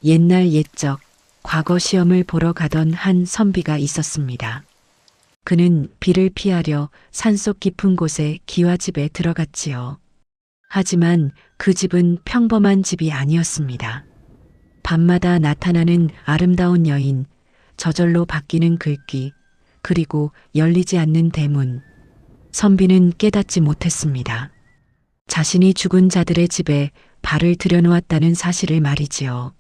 옛날 옛적 과거 시험을 보러 가던 한 선비가 있었습니다. 그는 비를 피하려 산속 깊은 곳에 기와집에 들어갔지요. 하지만 그 집은 평범한 집이 아니었습니다. 밤마다 나타나는 아름다운 여인, 저절로 바뀌는 글귀, 그리고 열리지 않는 대문. 선비는 깨닫지 못했습니다. 자신이 죽은 자들의 집에 발을 들여놓았다는 사실을 말이지요.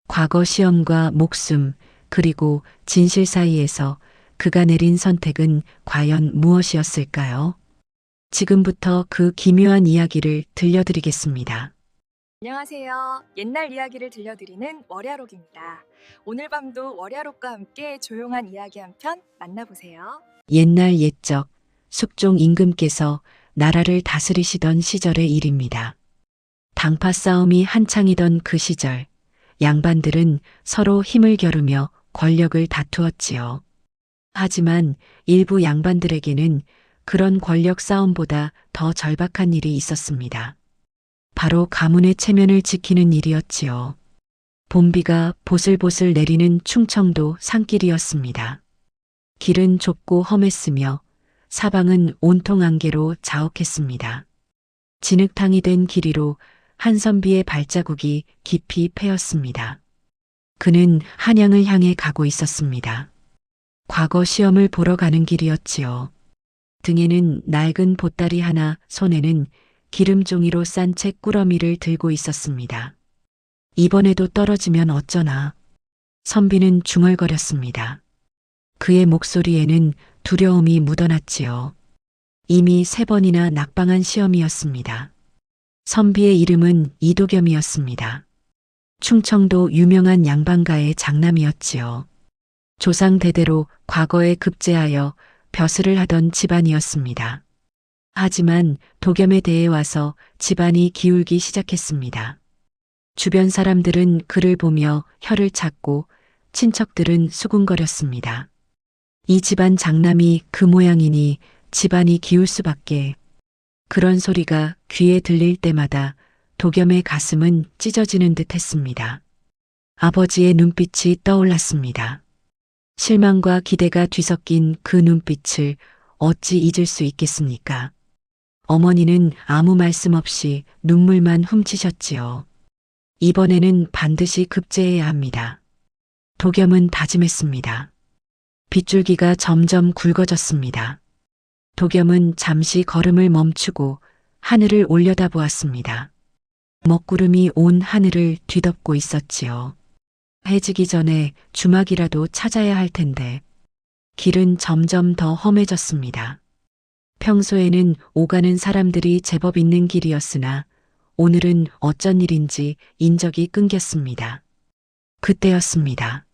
과거 시험과 목숨, 그리고 진실 사이에서 그가 내린 선택은 과연 무엇이었을까요? 지금부터 그 기묘한 이야기를 들려드리겠습니다. 안녕하세요. 옛날 이야기를 들려드리는 월야록입니다. 오늘 밤도 월야록과 함께 조용한 이야기 한 편 만나보세요. 옛날 옛적 숙종 임금께서 나라를 다스리시던 시절의 일입니다. 당파 싸움이 한창이던 그 시절, 양반들은 서로 힘을 겨루며 권력을 다투었지요. 하지만 일부 양반들에게는 그런 권력 싸움보다 더 절박한 일이 있었습니다. 바로 가문의 체면을 지키는 일이었지요. 봄비가 보슬보슬 내리는 충청도 산길이었습니다. 길은 좁고 험했으며 사방은 온통 안개로 자욱했습니다. 진흙탕이 된 길 위로 한 선비의 발자국이 깊이 패였습니다. 그는 한양을 향해 가고 있었습니다. 과거 시험을 보러 가는 길이었지요. 등에는 낡은 보따리 하나, 손에는 기름종이로 싼 책 꾸러미를 들고 있었습니다. 이번에도 떨어지면 어쩌나. 선비는 중얼거렸습니다. 그의 목소리에는 두려움이 묻어났지요. 이미 3번이나 낙방한 시험이었습니다. 선비의 이름은 이도겸이었습니다. 충청도 유명한 양반가의 장남이었지요. 조상 대대로 과거에 급제하여 벼슬을 하던 집안이었습니다. 하지만 도겸에 대해 와서 집안이 기울기 시작했습니다. 주변 사람들은 그를 보며 혀를 찾고 친척들은 수군거렸습니다. 이 집안 장남이 그 모양이니 집안이 기울 수밖에. 그런 소리가 귀에 들릴 때마다 도겸의 가슴은 찢어지는 듯 했습니다. 아버지의 눈빛이 떠올랐습니다. 실망과 기대가 뒤섞인 그 눈빛을 어찌 잊을 수 있겠습니까? 어머니는 아무 말씀 없이 눈물만 훔치셨지요. 이번에는 반드시 급제해야 합니다. 도겸은 다짐했습니다. 빗줄기가 점점 굵어졌습니다. 도겸은 잠시 걸음을 멈추고 하늘을 올려다보았습니다. 먹구름이 온 하늘을 뒤덮고 있었지요. 해지기 전에 주막이라도 찾아야 할 텐데. 길은 점점 더 험해졌습니다. 평소에는 오가는 사람들이 제법 있는 길이었으나 오늘은 어쩐 일인지 인적이 끊겼습니다. 그때였습니다.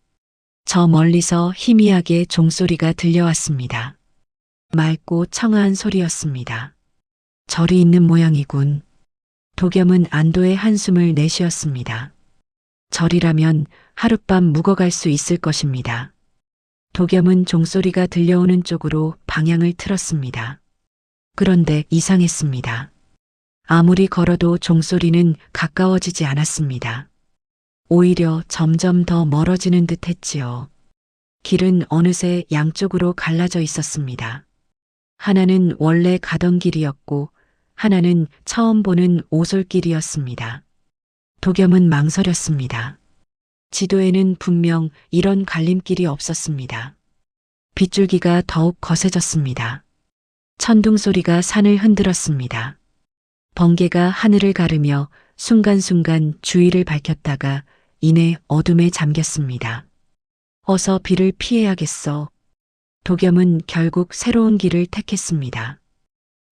저 멀리서 희미하게 종소리가 들려왔습니다. 맑고 청아한 소리였습니다. 절이 있는 모양이군. 도겸은 안도의 한숨을 내쉬었습니다. 절이라면 하룻밤 묵어갈 수 있을 것입니다. 도겸은 종소리가 들려오는 쪽으로 방향을 틀었습니다. 그런데 이상했습니다. 아무리 걸어도 종소리는 가까워지지 않았습니다. 오히려 점점 더 멀어지는 듯 했지요. 길은 어느새 양쪽으로 갈라져 있었습니다. 하나는 원래 가던 길이었고 하나는 처음 보는 오솔길이었습니다. 도겸은 망설였습니다. 지도에는 분명 이런 갈림길이 없었습니다. 빗줄기가 더욱 거세졌습니다. 천둥 소리가 산을 흔들었습니다. 번개가 하늘을 가르며 순간순간 주위를 밝혔다가 이내 어둠에 잠겼습니다. 어서 비를 피해야겠어. 도겸은 결국 새로운 길을 택했습니다.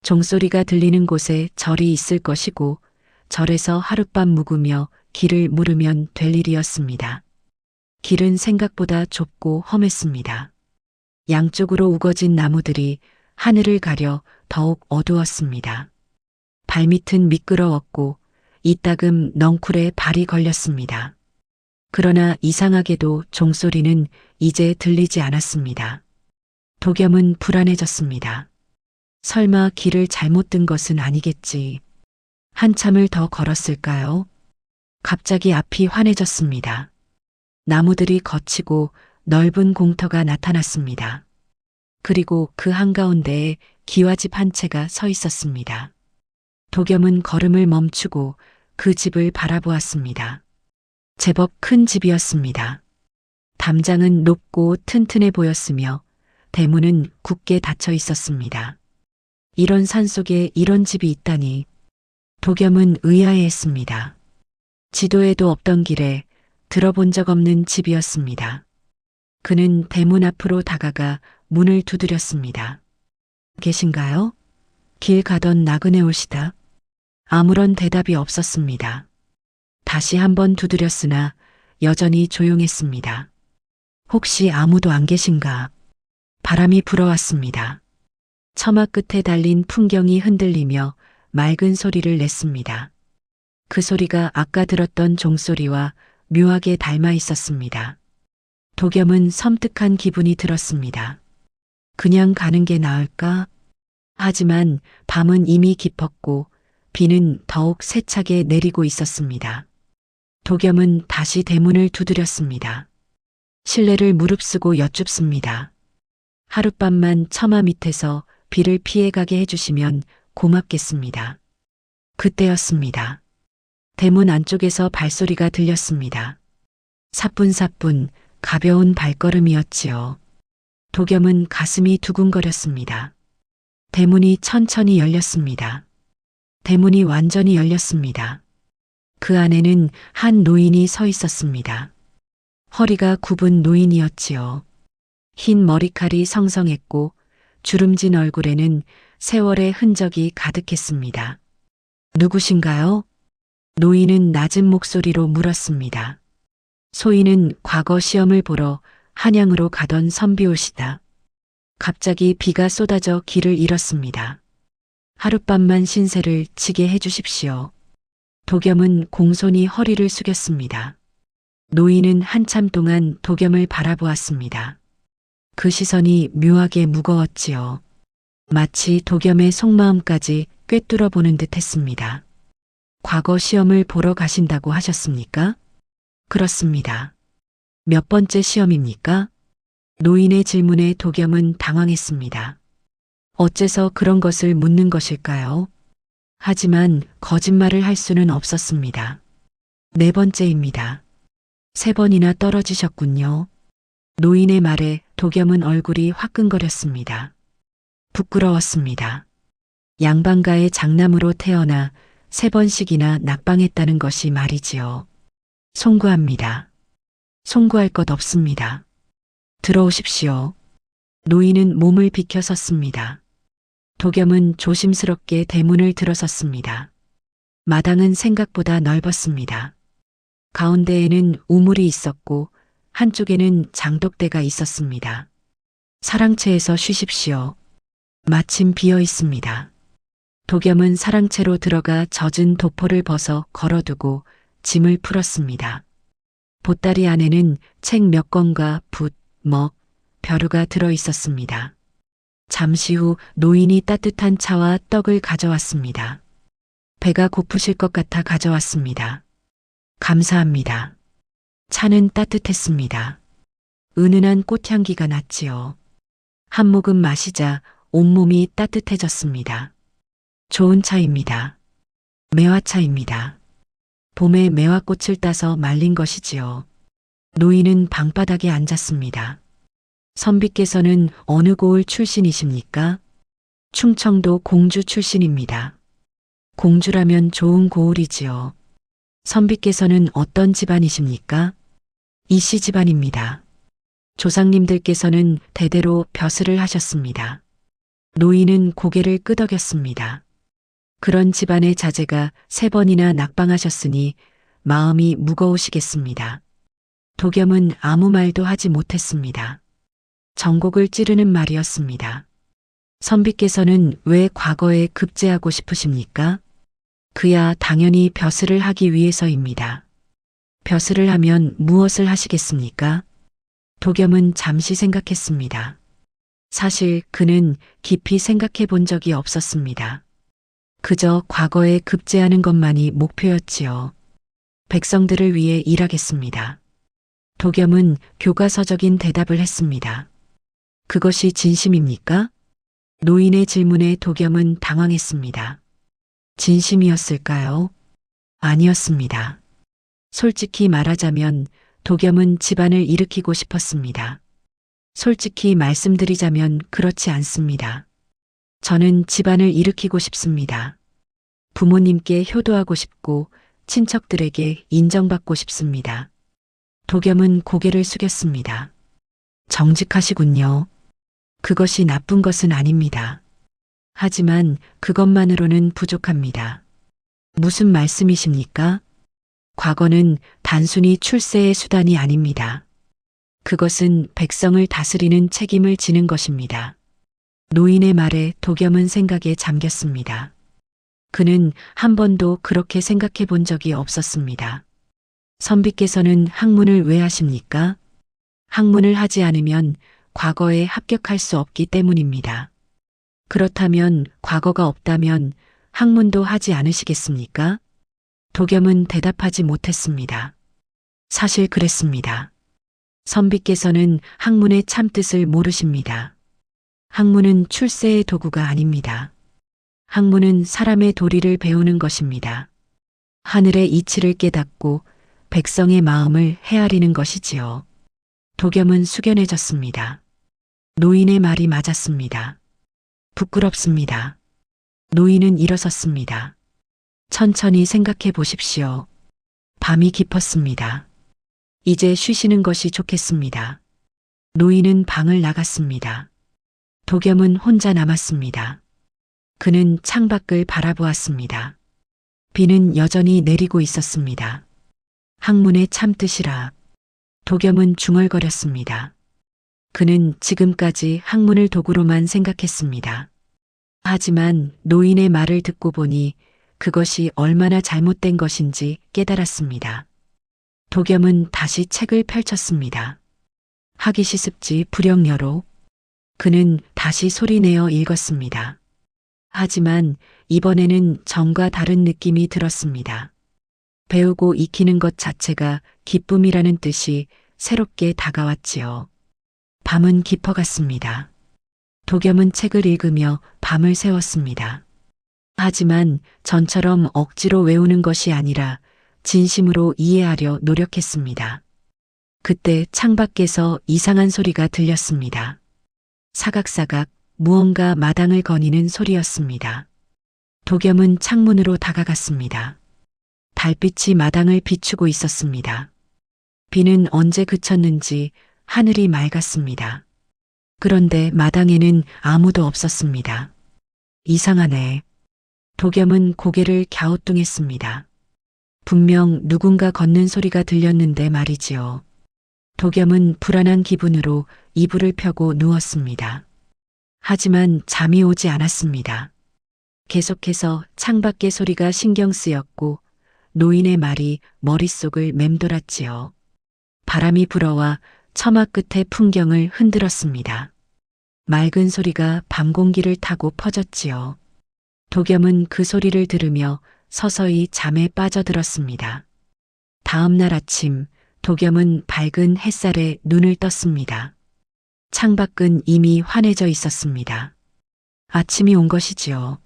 종소리가 들리는 곳에 절이 있을 것이고 절에서 하룻밤 묵으며 길을 물으면 될 일이었습니다. 길은 생각보다 좁고 험했습니다. 양쪽으로 우거진 나무들이 하늘을 가려 더욱 어두웠습니다. 발밑은 미끄러웠고 이따금 넝쿨에 발이 걸렸습니다. 그러나 이상하게도 종소리는 이제 들리지 않았습니다. 도겸은 불안해졌습니다. 설마 길을 잘못 든 것은 아니겠지. 한참을 더 걸었을까요? 갑자기 앞이 환해졌습니다. 나무들이 거치고 넓은 공터가 나타났습니다. 그리고 그 한가운데에 기와집 한 채가 서 있었습니다. 도겸은 걸음을 멈추고 그 집을 바라보았습니다. 제법 큰 집이었습니다. 담장은 높고 튼튼해 보였으며 대문은 굳게 닫혀 있었습니다. 이런 산속에 이런 집이 있다니 도겸은 의아해했습니다. 지도에도 없던 길에 들어본 적 없는 집이었습니다. 그는 대문 앞으로 다가가 문을 두드렸습니다. 계신가요? 길 가던 나그네 올시다. 아무런 대답이 없었습니다. 다시 한번 두드렸으나 여전히 조용했습니다. 혹시 아무도 안 계신가? 바람이 불어왔습니다. 처마 끝에 달린 풍경이 흔들리며 맑은 소리를 냈습니다. 그 소리가 아까 들었던 종소리와 묘하게 닮아 있었습니다. 도겸은 섬뜩한 기분이 들었습니다. 그냥 가는 게 나을까? 하지만 밤은 이미 깊었고 비는 더욱 세차게 내리고 있었습니다. 도겸은 다시 대문을 두드렸습니다. 실례를 무릅쓰고 여쭙습니다. 하룻밤만 처마 밑에서 비를 피해가게 해주시면 고맙겠습니다. 그때였습니다. 대문 안쪽에서 발소리가 들렸습니다. 사뿐사뿐 가벼운 발걸음이었지요. 도겸은 가슴이 두근거렸습니다. 대문이 천천히 열렸습니다. 대문이 완전히 열렸습니다. 그 안에는 한 노인이 서 있었습니다. 허리가 굽은 노인이었지요. 흰 머리칼이 성성했고 주름진 얼굴에는 세월의 흔적이 가득했습니다. 누구신가요? 노인은 낮은 목소리로 물었습니다. 소인은 과거 시험을 보러 한양으로 가던 선비올시다. 갑자기 비가 쏟아져 길을 잃었습니다. 하룻밤만 신세를 지게 해주십시오. 도겸은 공손히 허리를 숙였습니다. 노인은 한참 동안 도겸을 바라보았습니다. 그 시선이 묘하게 무거웠지요. 마치 도겸의 속마음까지 꿰뚫어 보는 듯 했습니다. 과거 시험을 보러 가신다고 하셨습니까? 그렇습니다. 몇 번째 시험입니까? 노인의 질문에 도겸은 당황했습니다. 어째서 그런 것을 묻는 것일까요? 하지만 거짓말을 할 수는 없었습니다. 네 번째입니다. 세 번이나 떨어지셨군요. 노인의 말에 도겸은 얼굴이 화끈거렸습니다. 부끄러웠습니다. 양반가의 장남으로 태어나 세 번씩이나 낙방했다는 것이 말이지요. 송구합니다. 송구할 것 없습니다. 들어오십시오. 노인은 몸을 비켜 섰습니다. 도겸은 조심스럽게 대문을 들어섰습니다. 마당은 생각보다 넓었습니다. 가운데에는 우물이 있었고 한쪽에는 장독대가 있었습니다. 사랑채에서 쉬십시오. 마침 비어 있습니다. 도겸은 사랑채로 들어가 젖은 도포를 벗어 걸어두고 짐을 풀었습니다. 보따리 안에는 책 몇 권과 붓, 먹, 벼루가 들어 있었습니다. 잠시 후 노인이 따뜻한 차와 떡을 가져왔습니다. 배가 고프실 것 같아 가져왔습니다. 감사합니다. 차는 따뜻했습니다. 은은한 꽃향기가 났지요. 한 모금 마시자 온몸이 따뜻해졌습니다. 좋은 차입니다. 매화차입니다. 봄에 매화꽃을 따서 말린 것이지요. 노인은 방바닥에 앉았습니다. 선비께서는 어느 고을 출신이십니까? 충청도 공주 출신입니다. 공주라면 좋은 고을이지요. 선비께서는 어떤 집안이십니까? 이씨 집안입니다. 조상님들께서는 대대로 벼슬을 하셨습니다. 노인은 고개를 끄덕였습니다. 그런 집안의 자제가 세 번이나 낙방하셨으니 마음이 무거우시겠습니다. 도겸은 아무 말도 하지 못했습니다. 전곡을 찌르는 말이었습니다. 선비께서는 왜 과거에 급제하고 싶으십니까? 그야 당연히 벼슬을 하기 위해서입니다. 벼슬을 하면 무엇을 하시겠습니까? 도겸은 잠시 생각했습니다. 사실 그는 깊이 생각해 본 적이 없었습니다. 그저 과거에 급제하는 것만이 목표였지요. 백성들을 위해 일하겠습니다. 도겸은 교과서적인 대답을 했습니다. 그것이 진심입니까? 노인의 질문에 도겸은 당황했습니다. 진심이었을까요? 아니었습니다. 솔직히 말하자면 도겸은 집안을 일으키고 싶었습니다. 솔직히 말씀드리자면 그렇지 않습니다. 저는 집안을 일으키고 싶습니다. 부모님께 효도하고 싶고 친척들에게 인정받고 싶습니다. 도겸은 고개를 숙였습니다. 정직하시군요. 그것이 나쁜 것은 아닙니다. 하지만 그것만으로는 부족합니다. 무슨 말씀이십니까? 과거는 단순히 출세의 수단이 아닙니다. 그것은 백성을 다스리는 책임을 지는 것입니다. 노인의 말에 도겸은 생각에 잠겼습니다. 그는 한 번도 그렇게 생각해 본 적이 없었습니다. 선비께서는 학문을 왜 하십니까? 학문을 하지 않으면 과거에 합격할 수 없기 때문입니다. 그렇다면 과거가 없다면 학문도 하지 않으시겠습니까? 도겸은 대답하지 못했습니다. 사실 그랬습니다. 선비께서는 학문의 참뜻을 모르십니다. 학문은 출세의 도구가 아닙니다. 학문은 사람의 도리를 배우는 것입니다. 하늘의 이치를 깨닫고 백성의 마음을 헤아리는 것이지요. 도겸은 숙연해졌습니다. 노인의 말이 맞았습니다. 부끄럽습니다. 노인은 일어섰습니다. 천천히 생각해 보십시오. 밤이 깊었습니다. 이제 쉬시는 것이 좋겠습니다. 노인은 방을 나갔습니다. 도겸은 혼자 남았습니다. 그는 창밖을 바라보았습니다. 비는 여전히 내리고 있었습니다. 학문의 참뜻이라. 도겸은 중얼거렸습니다. 그는 지금까지 학문을 도구로만 생각했습니다. 하지만 노인의 말을 듣고 보니 그것이 얼마나 잘못된 것인지 깨달았습니다. 도겸은 다시 책을 펼쳤습니다. 학이시습지 불영여로. 그는 다시 소리내어 읽었습니다. 하지만 이번에는 전과 다른 느낌이 들었습니다. 배우고 익히는 것 자체가 기쁨이라는 뜻이 새롭게 다가왔지요. 밤은 깊어갔습니다. 도겸은 책을 읽으며 밤을 새웠습니다. 하지만 전처럼 억지로 외우는 것이 아니라 진심으로 이해하려 노력했습니다. 그때 창밖에서 이상한 소리가 들렸습니다. 사각사각 무언가 마당을 거니는 소리였습니다. 도겸은 창문으로 다가갔습니다. 달빛이 마당을 비추고 있었습니다. 비는 언제 그쳤는지 하늘이 맑았습니다. 그런데 마당에는 아무도 없었습니다. 이상하네. 도겸은 고개를 갸우뚱했습니다. 분명 누군가 걷는 소리가 들렸는데 말이지요. 도겸은 불안한 기분으로 이불을 펴고 누웠습니다. 하지만 잠이 오지 않았습니다. 계속해서 창밖의 소리가 신경 쓰였고 노인의 말이 머릿속을 맴돌았지요. 바람이 불어와 처마 끝의 풍경을 흔들었습니다. 맑은 소리가 밤 공기를 타고 퍼졌지요. 도겸은 그 소리를 들으며 서서히 잠에 빠져들었습니다. 다음 날 아침 도겸은 밝은 햇살에 눈을 떴습니다. 창밖은 이미 환해져 있었습니다. 아침이 온 것이지요.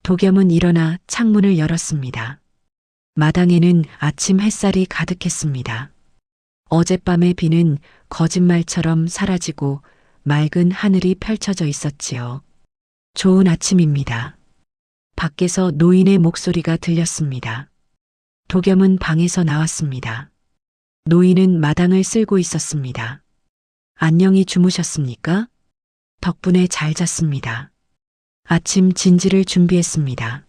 도겸은 일어나 창문을 열었습니다. 마당에는 아침 햇살이 가득했습니다. 어젯밤의 비는 거짓말처럼 사라지고 맑은 하늘이 펼쳐져 있었지요. 좋은 아침입니다. 밖에서 노인의 목소리가 들렸습니다. 도겸은 방에서 나왔습니다. 노인은 마당을 쓸고 있었습니다. 안녕히 주무셨습니까? 덕분에 잘 잤습니다. 아침 진지를 준비했습니다.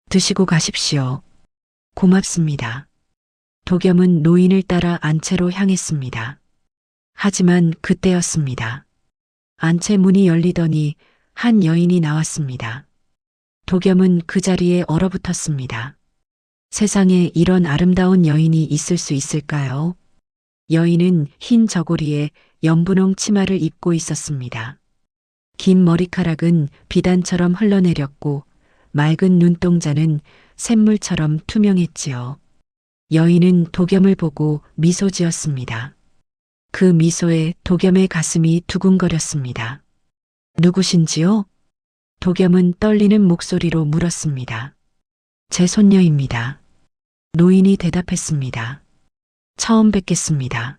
드시고 가십시오. 고맙습니다. 도겸은 노인을 따라 안채로 향했습니다. 하지만 그때였습니다. 안채 문이 열리더니 한 여인이 나왔습니다. 도겸은 그 자리에 얼어붙었습니다. 세상에 이런 아름다운 여인이 있을 수 있을까요? 여인은 흰 저고리에 연분홍 치마를 입고 있었습니다. 긴 머리카락은 비단처럼 흘러내렸고 맑은 눈동자는 샘물처럼 투명했지요. 여인은 도겸을 보고 미소 지었습니다. 그 미소에 도겸의 가슴이 두근거렸습니다. 누구신지요? 도겸은 떨리는 목소리로 물었습니다. 제 손녀입니다. 노인이 대답했습니다. 처음 뵙겠습니다.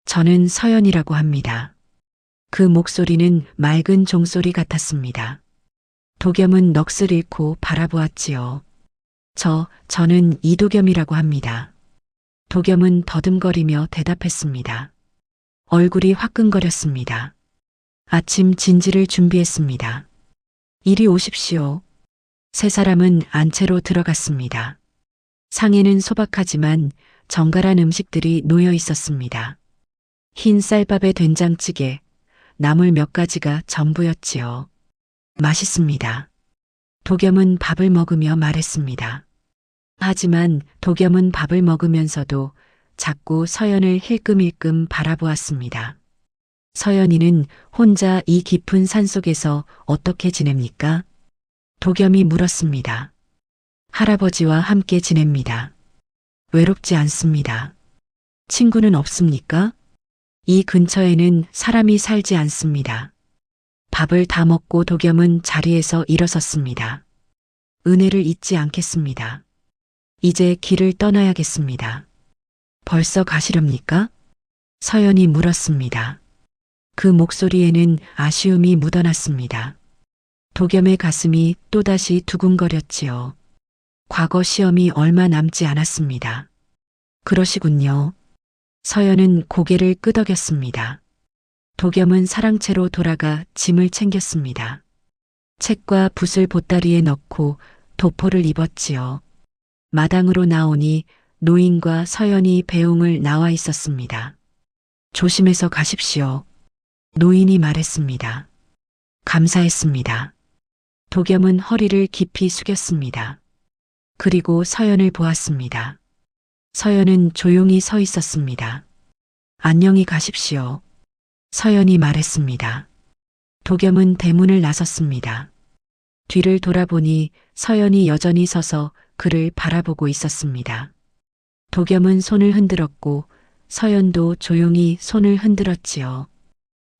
저는 서연이라고 합니다. 그 목소리는 맑은 종소리 같았습니다. 도겸은 넋을 잃고 바라보았지요. 저는 이도겸이라고 합니다. 도겸은 더듬거리며 대답했습니다. 얼굴이 화끈거렸습니다. 아침 진지를 준비했습니다. 이리 오십시오. 세 사람은 안채로 들어갔습니다. 상에는 소박하지만 정갈한 음식들이 놓여 있었습니다. 흰 쌀밥에 된장찌개, 나물 몇 가지가 전부였지요. 맛있습니다. 도겸은 밥을 먹으며 말했습니다. 하지만 도겸은 밥을 먹으면서도 자꾸 서연을 힐끔힐끔 바라보았습니다. 서연이는 혼자 이 깊은 산속에서 어떻게 지냅니까? 도겸이 물었습니다. 할아버지와 함께 지냅니다. 외롭지 않습니다. 친구는 없습니까? 이 근처에는 사람이 살지 않습니다. 밥을 다 먹고 도겸은 자리에서 일어섰습니다. 은혜를 잊지 않겠습니다. 이제 길을 떠나야겠습니다. 벌써 가시렵니까? 서연이 물었습니다. 그 목소리에는 아쉬움이 묻어났습니다. 도겸의 가슴이 또다시 두근거렸지요. 과거 시험이 얼마 남지 않았습니다. 그러시군요. 서연은 고개를 끄덕였습니다. 도겸은 사랑채로 돌아가 짐을 챙겼습니다. 책과 붓을 보따리에 넣고 도포를 입었지요. 마당으로 나오니 노인과 서연이 배웅을 나와 있었습니다. 조심해서 가십시오. 노인이 말했습니다. 감사했습니다. 도겸은 허리를 깊이 숙였습니다. 그리고 서연을 보았습니다. 서연은 조용히 서 있었습니다. 안녕히 가십시오. 서연이 말했습니다. 도겸은 대문을 나섰습니다. 뒤를 돌아보니 서연이 여전히 서서 그를 바라보고 있었습니다. 도겸은 손을 흔들었고 서연도 조용히 손을 흔들었지요.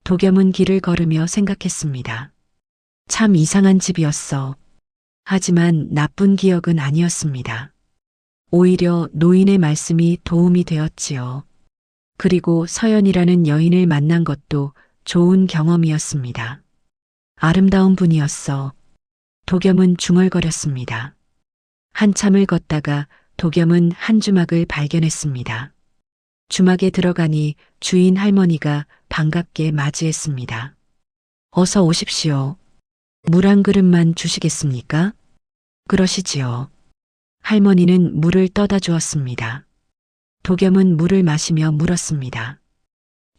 도겸은 길을 걸으며 생각했습니다. 참 이상한 집이었어. 하지만 나쁜 기억은 아니었습니다. 오히려 노인의 말씀이 도움이 되었지요. 그리고 서연이라는 여인을 만난 것도 좋은 경험이었습니다. 아름다운 분이었어. 도겸은 중얼거렸습니다. 한참을 걷다가 도겸은 한 주막을 발견했습니다. 주막에 들어가니 주인 할머니가 반갑게 맞이했습니다. 어서 오십시오. 물 한 그릇만 주시겠습니까? 그러시지요. 할머니는 물을 떠다 주었습니다. 도겸은 물을 마시며 물었습니다.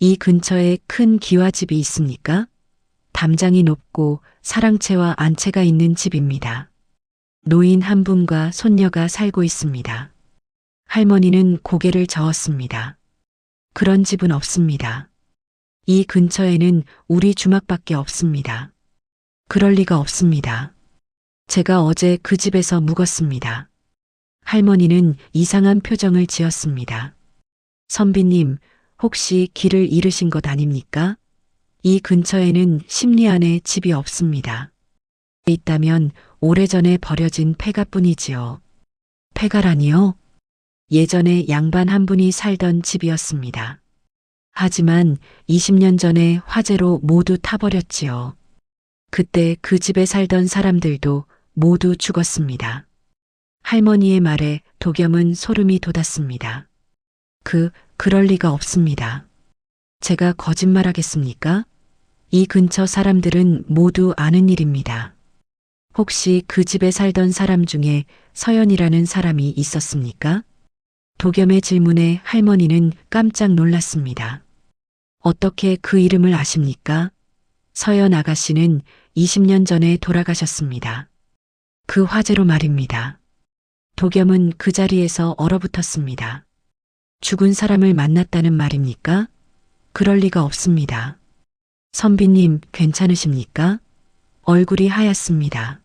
이 근처에 큰 기와집이 있습니까? 담장이 높고 사랑채와 안채가 있는 집입니다. 노인 한 분과 손녀가 살고 있습니다. 할머니는 고개를 저었습니다. 그런 집은 없습니다. 이 근처에는 우리 주막밖에 없습니다. 그럴 리가 없습니다. 제가 어제 그 집에서 묵었습니다. 할머니는 이상한 표정을 지었습니다. 선비님, 혹시 길을 잃으신 것 아닙니까? 이 근처에는 십리 안에 집이 없습니다. 있다면 오래전에 버려진 폐가뿐이지요. 폐가라니요? 예전에 양반 한 분이 살던 집이었습니다. 하지만 20년 전에 화재로 모두 타버렸지요. 그때 그 집에 살던 사람들도 모두 죽었습니다. 할머니의 말에 도겸은 소름이 돋았습니다. 그럴 리가 없습니다. 제가 거짓말하겠습니까? 이 근처 사람들은 모두 아는 일입니다. 혹시 그 집에 살던 사람 중에 서연이라는 사람이 있었습니까? 도겸의 질문에 할머니는 깜짝 놀랐습니다. 어떻게 그 이름을 아십니까? 서연 아가씨는 20년 전에 돌아가셨습니다. 그 화재로 말입니다. 도겸은 그 자리에서 얼어붙었습니다. 죽은 사람을 만났다는 말입니까? 그럴 리가 없습니다. 선비님, 괜찮으십니까? 얼굴이 하얗습니다.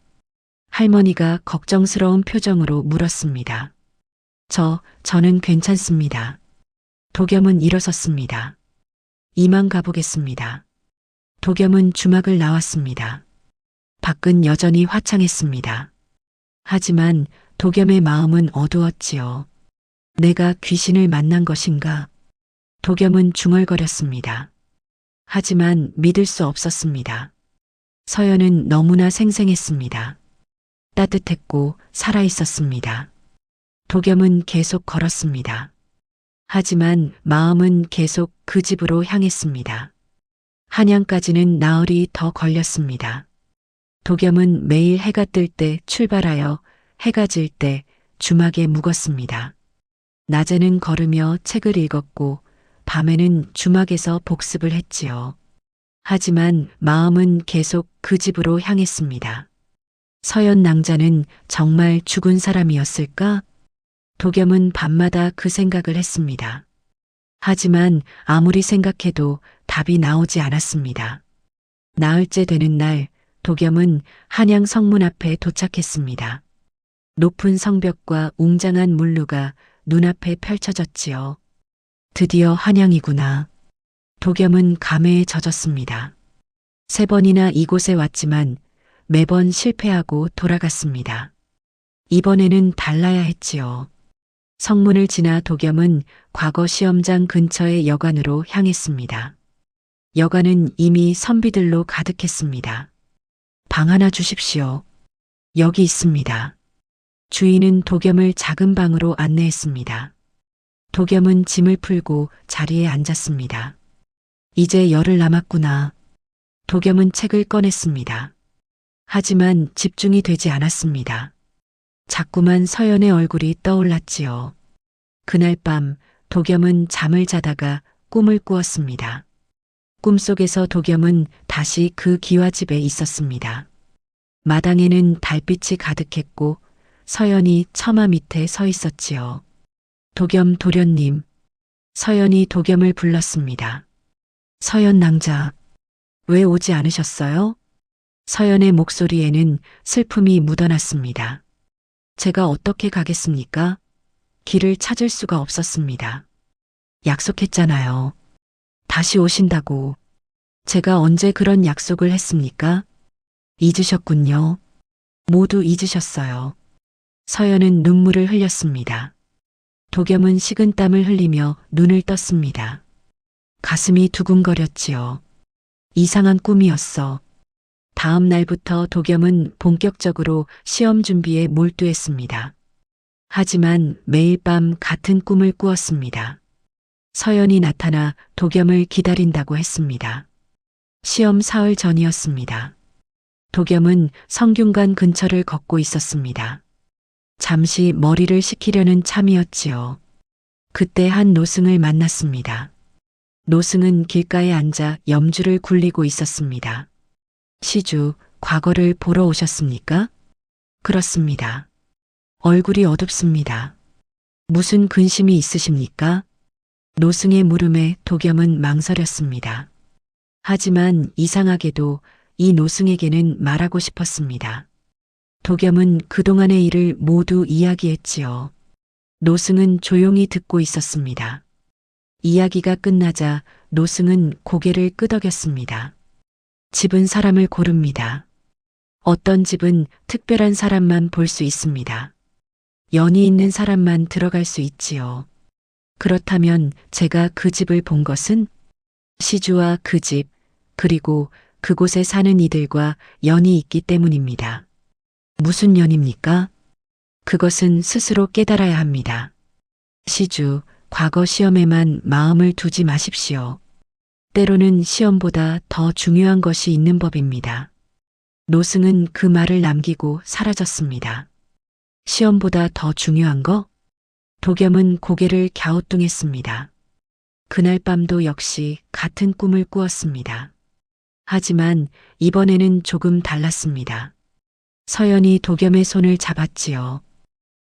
할머니가 걱정스러운 표정으로 물었습니다. 저는 괜찮습니다. 도겸은 일어섰습니다. 이만 가보겠습니다. 도겸은 주막을 나왔습니다. 밖은 여전히 화창했습니다. 하지만 도겸의 마음은 어두웠지요. 내가 귀신을 만난 것인가? 도겸은 중얼거렸습니다. 하지만 믿을 수 없었습니다. 서연은 너무나 생생했습니다. 따뜻했고 살아있었습니다. 도겸은 계속 걸었습니다. 하지만 마음은 계속 그 집으로 향했습니다. 한양까지는 나흘이 더 걸렸습니다. 도겸은 매일 해가 뜰 때 출발하여 해가 질 때 주막에 묵었습니다. 낮에는 걸으며 책을 읽었고 밤에는 주막에서 복습을 했지요. 하지만 마음은 계속 그 집으로 향했습니다. 서연 낭자는 정말 죽은 사람이었을까? 도겸은 밤마다 그 생각을 했습니다. 하지만 아무리 생각해도 답이 나오지 않았습니다. 나흘째 되는 날 도겸은 한양 성문 앞에 도착했습니다. 높은 성벽과 웅장한 문루가 눈앞에 펼쳐졌지요. 드디어 한양이구나. 도겸은 감회에 젖었습니다. 3번이나 이곳에 왔지만 매번 실패하고 돌아갔습니다. 이번에는 달라야 했지요. 성문을 지나 도겸은 과거 시험장 근처의 여관으로 향했습니다. 여관은 이미 선비들로 가득했습니다. 방 하나 주십시오. 여기 있습니다. 주인은 도겸을 작은 방으로 안내했습니다. 도겸은 짐을 풀고 자리에 앉았습니다. 이제 열흘 남았구나. 도겸은 책을 꺼냈습니다. 하지만 집중이 되지 않았습니다. 자꾸만 서연의 얼굴이 떠올랐지요. 그날 밤 도겸은 잠을 자다가 꿈을 꾸었습니다. 꿈속에서 도겸은 다시 그 기와집에 있었습니다. 마당에는 달빛이 가득했고 서연이 처마 밑에 서 있었지요. 도겸 도련님. 서연이 도겸을 불렀습니다. 서연 낭자, 왜 오지 않으셨어요? 서연의 목소리에는 슬픔이 묻어났습니다. 제가 어떻게 가겠습니까? 길을 찾을 수가 없었습니다. 약속했잖아요. 다시 오신다고. 제가 언제 그런 약속을 했습니까? 잊으셨군요. 모두 잊으셨어요. 서연은 눈물을 흘렸습니다. 도겸은 식은땀을 흘리며 눈을 떴습니다. 가슴이 두근거렸지요. 이상한 꿈이었어. 다음 날부터 도겸은 본격적으로 시험 준비에 몰두했습니다. 하지만 매일 밤 같은 꿈을 꾸었습니다. 서연이 나타나 도겸을 기다린다고 했습니다. 시험 사흘 전이었습니다. 도겸은 성균관 근처를 걷고 있었습니다. 잠시 머리를 식히려는 참이었지요. 그때 한 노승을 만났습니다. 노승은 길가에 앉아 염주를 굴리고 있었습니다. 시주, 과거를 보러 오셨습니까? 그렇습니다. 얼굴이 어둡습니다. 무슨 근심이 있으십니까? 노승의 물음에 도겸은 망설였습니다. 하지만 이상하게도 이 노승에게는 말하고 싶었습니다. 도겸은 그동안의 일을 모두 이야기했지요. 노승은 조용히 듣고 있었습니다. 이야기가 끝나자 노승은 고개를 끄덕였습니다. 집은 사람을 고릅니다. 어떤 집은 특별한 사람만 볼 수 있습니다. 연이 있는 사람만 들어갈 수 있지요. 그렇다면 제가 그 집을 본 것은 시주와 그 집, 그리고 그곳에 사는 이들과 연이 있기 때문입니다. 무슨 연입니까? 그것은 스스로 깨달아야 합니다. 시주, 과거 시험에만 마음을 두지 마십시오. 때로는 시험보다 더 중요한 것이 있는 법입니다. 노승은 그 말을 남기고 사라졌습니다. 시험보다 더 중요한 거? 도겸은 고개를 갸우뚱했습니다. 그날 밤도 역시 같은 꿈을 꾸었습니다. 하지만 이번에는 조금 달랐습니다. 서연이 도겸의 손을 잡았지요.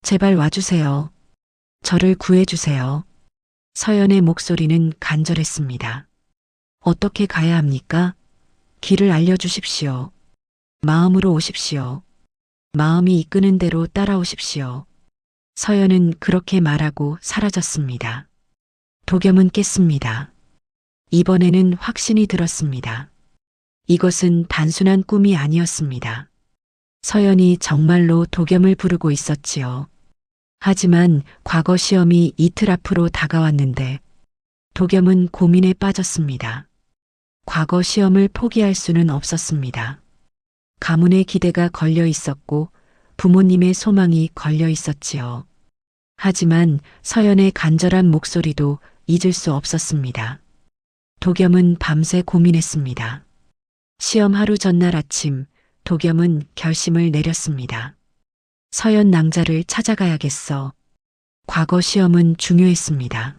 제발 와주세요. 저를 구해주세요. 서연의 목소리는 간절했습니다. 어떻게 가야 합니까? 길을 알려주십시오. 마음으로 오십시오. 마음이 이끄는 대로 따라오십시오. 서연은 그렇게 말하고 사라졌습니다. 도겸은 깼습니다. 이번에는 확신이 들었습니다. 이것은 단순한 꿈이 아니었습니다. 서연이 정말로 도겸을 부르고 있었지요. 하지만 과거 시험이 이틀 앞으로 다가왔는데 도겸은 고민에 빠졌습니다. 과거 시험을 포기할 수는 없었습니다. 가문의 기대가 걸려 있었고 부모님의 소망이 걸려 있었지요. 하지만 서연의 간절한 목소리도 잊을 수 없었습니다. 도겸은 밤새 고민했습니다. 시험 하루 전날 아침 도겸은 결심을 내렸습니다. 서연 낭자를 찾아가야겠어. 과거 시험은 중요했습니다.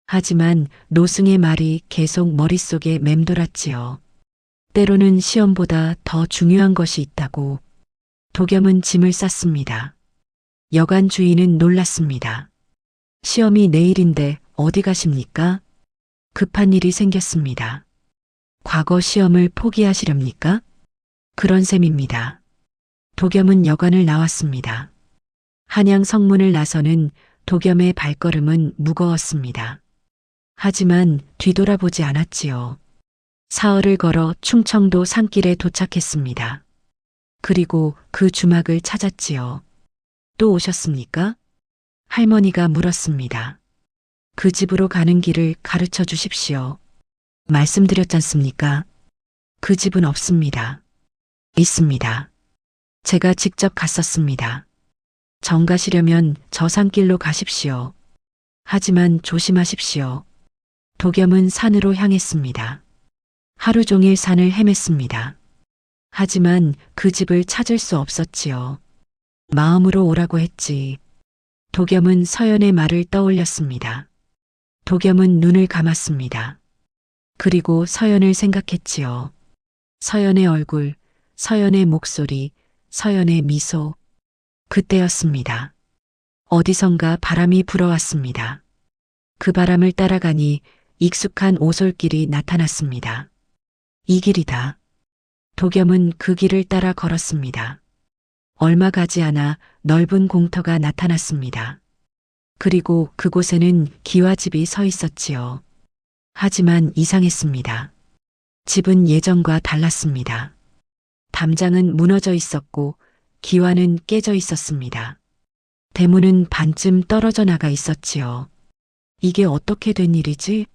하지만 노승의 말이 계속 머릿속에 맴돌았지요. 때로는 시험보다 더 중요한 것이 있다고. 도겸은 짐을 쌌습니다. 여관 주인은 놀랐습니다. 시험이 내일인데 어디 가십니까? 급한 일이 생겼습니다. 과거 시험을 포기하시렵니까? 그런 셈입니다. 도겸은 여관을 나왔습니다. 한양 성문을 나서는 도겸의 발걸음은 무거웠습니다. 하지만 뒤돌아보지 않았지요. 사흘을 걸어 충청도 산길에 도착했습니다. 그리고 그 주막을 찾았지요. 또 오셨습니까? 할머니가 물었습니다. 그 집으로 가는 길을 가르쳐 주십시오. 말씀드렸잖습니까? 그 집은 없습니다. 있습니다. 제가 직접 갔었습니다. 정 가시려면 저 산길로 가십시오. 하지만 조심하십시오. 도겸은 산으로 향했습니다. 하루 종일 산을 헤맸습니다. 하지만 그 집을 찾을 수 없었지요. 마음으로 오라고 했지. 도겸은 서연의 말을 떠올렸습니다. 도겸은 눈을 감았습니다. 그리고 서연을 생각했지요. 서연의 얼굴, 서연의 목소리, 서연의 미소. 그때였습니다. 어디선가 바람이 불어왔습니다. 그 바람을 따라가니 익숙한 오솔길이 나타났습니다. 이 길이다. 도겸은 그 길을 따라 걸었습니다. 얼마 가지 않아 넓은 공터가 나타났습니다. 그리고 그곳에는 기와집이 서 있었지요. 하지만 이상했습니다. 집은 예전과 달랐습니다. 담장은 무너져 있었고 기와는 깨져 있었습니다. 대문은 반쯤 떨어져 나가 있었지요. 이게 어떻게 된 일이지?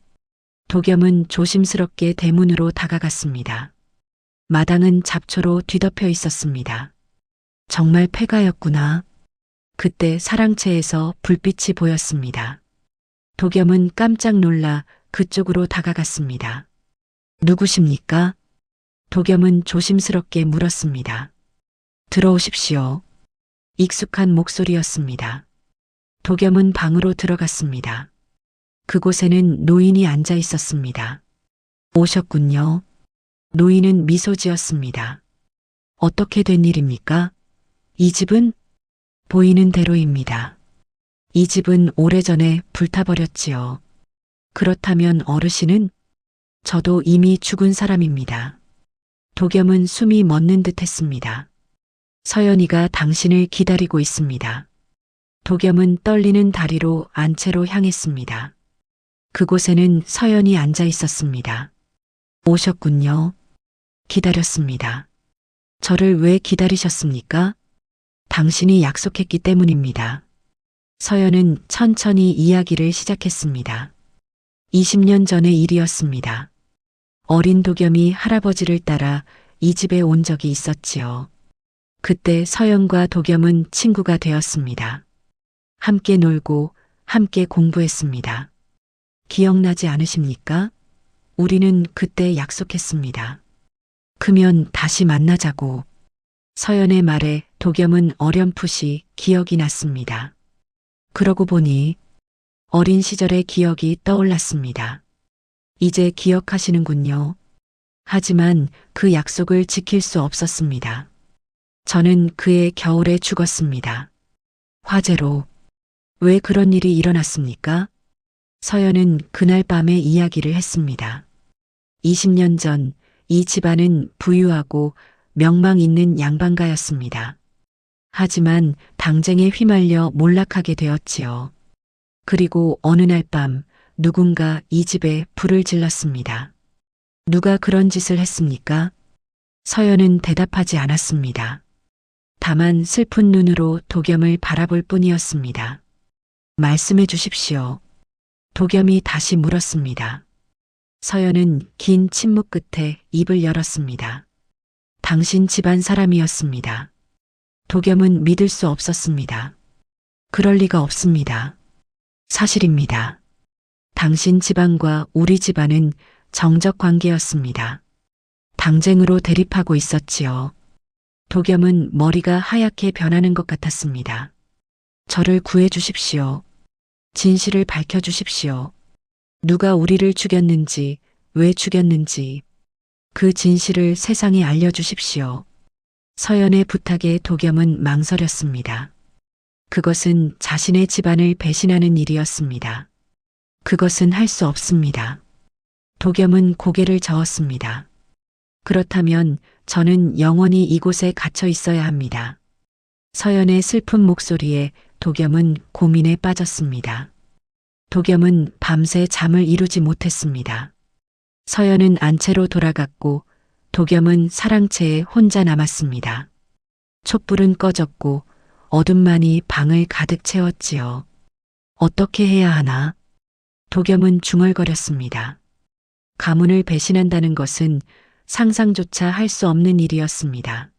도겸은 조심스럽게 대문으로 다가갔습니다. 마당은 잡초로 뒤덮여 있었습니다. 정말 폐가였구나. 그때 사랑채에서 불빛이 보였습니다. 도겸은 깜짝 놀라 그쪽으로 다가갔습니다. 누구십니까? 도겸은 조심스럽게 물었습니다. 들어오십시오. 익숙한 목소리였습니다. 도겸은 방으로 들어갔습니다. 그곳에는 노인이 앉아 있었습니다. 오셨군요. 노인은 미소 지었습니다. 어떻게 된 일입니까? 이 집은? 보이는 대로입니다. 이 집은 오래전에 불타버렸지요. 그렇다면 어르신은? 저도 이미 죽은 사람입니다. 도겸은 숨이 멎는 듯 했습니다. 서연이가 당신을 기다리고 있습니다. 도겸은 떨리는 다리로 안채로 향했습니다. 그곳에는 서연이 앉아 있었습니다. 오셨군요. 기다렸습니다. 저를 왜 기다리셨습니까? 당신이 약속했기 때문입니다. 서연은 천천히 이야기를 시작했습니다. 20년 전의 일이었습니다. 어린 도겸이 할아버지를 따라 이 집에 온 적이 있었지요. 그때 서연과 도겸은 친구가 되었습니다. 함께 놀고 함께 공부했습니다. 기억나지 않으십니까? 우리는 그때 약속했습니다. 크면 다시 만나자고. 서연의 말에 도겸은 어렴풋이 기억이 났습니다. 그러고 보니 어린 시절의 기억이 떠올랐습니다. 이제 기억하시는군요. 하지만 그 약속을 지킬 수 없었습니다. 저는 그의 겨울에 죽었습니다. 화재로. 왜 그런 일이 일어났습니까? 서연은 그날 밤의 이야기를 했습니다. 20년 전 이 집안은 부유하고 명망 있는 양반가였습니다. 하지만 당쟁에 휘말려 몰락하게 되었지요. 그리고 어느 날 밤 누군가 이 집에 불을 질렀습니다. 누가 그런 짓을 했습니까? 서연은 대답하지 않았습니다. 다만 슬픈 눈으로 도겸을 바라볼 뿐이었습니다. 말씀해 주십시오. 도겸이 다시 물었습니다. 서연은 긴 침묵 끝에 입을 열었습니다. 당신 집안 사람이었습니다. 도겸은 믿을 수 없었습니다. 그럴 리가 없습니다. 사실입니다. 당신 집안과 우리 집안은 정적 관계였습니다. 당쟁으로 대립하고 있었지요. 도겸은 머리가 하얗게 변하는 것 같았습니다. 저를 구해 주십시오. 진실을 밝혀 주십시오. 누가 우리를 죽였는지, 왜 죽였는지, 그 진실을 세상에 알려주십시오. 서연의 부탁에 도겸은 망설였습니다. 그것은 자신의 집안을 배신하는 일이었습니다. 그것은 할 수 없습니다. 도겸은 고개를 저었습니다. 그렇다면 저는 영원히 이곳에 갇혀 있어야 합니다. 서연의 슬픈 목소리에 도겸은 고민에 빠졌습니다. 도겸은 밤새 잠을 이루지 못했습니다. 서연은 안채로 돌아갔고 도겸은 사랑채에 혼자 남았습니다. 촛불은 꺼졌고 어둠만이 방을 가득 채웠지요. 어떻게 해야 하나? 도겸은 중얼거렸습니다. 가문을 배신한다는 것은 상상조차 할 수 없는 일이었습니다.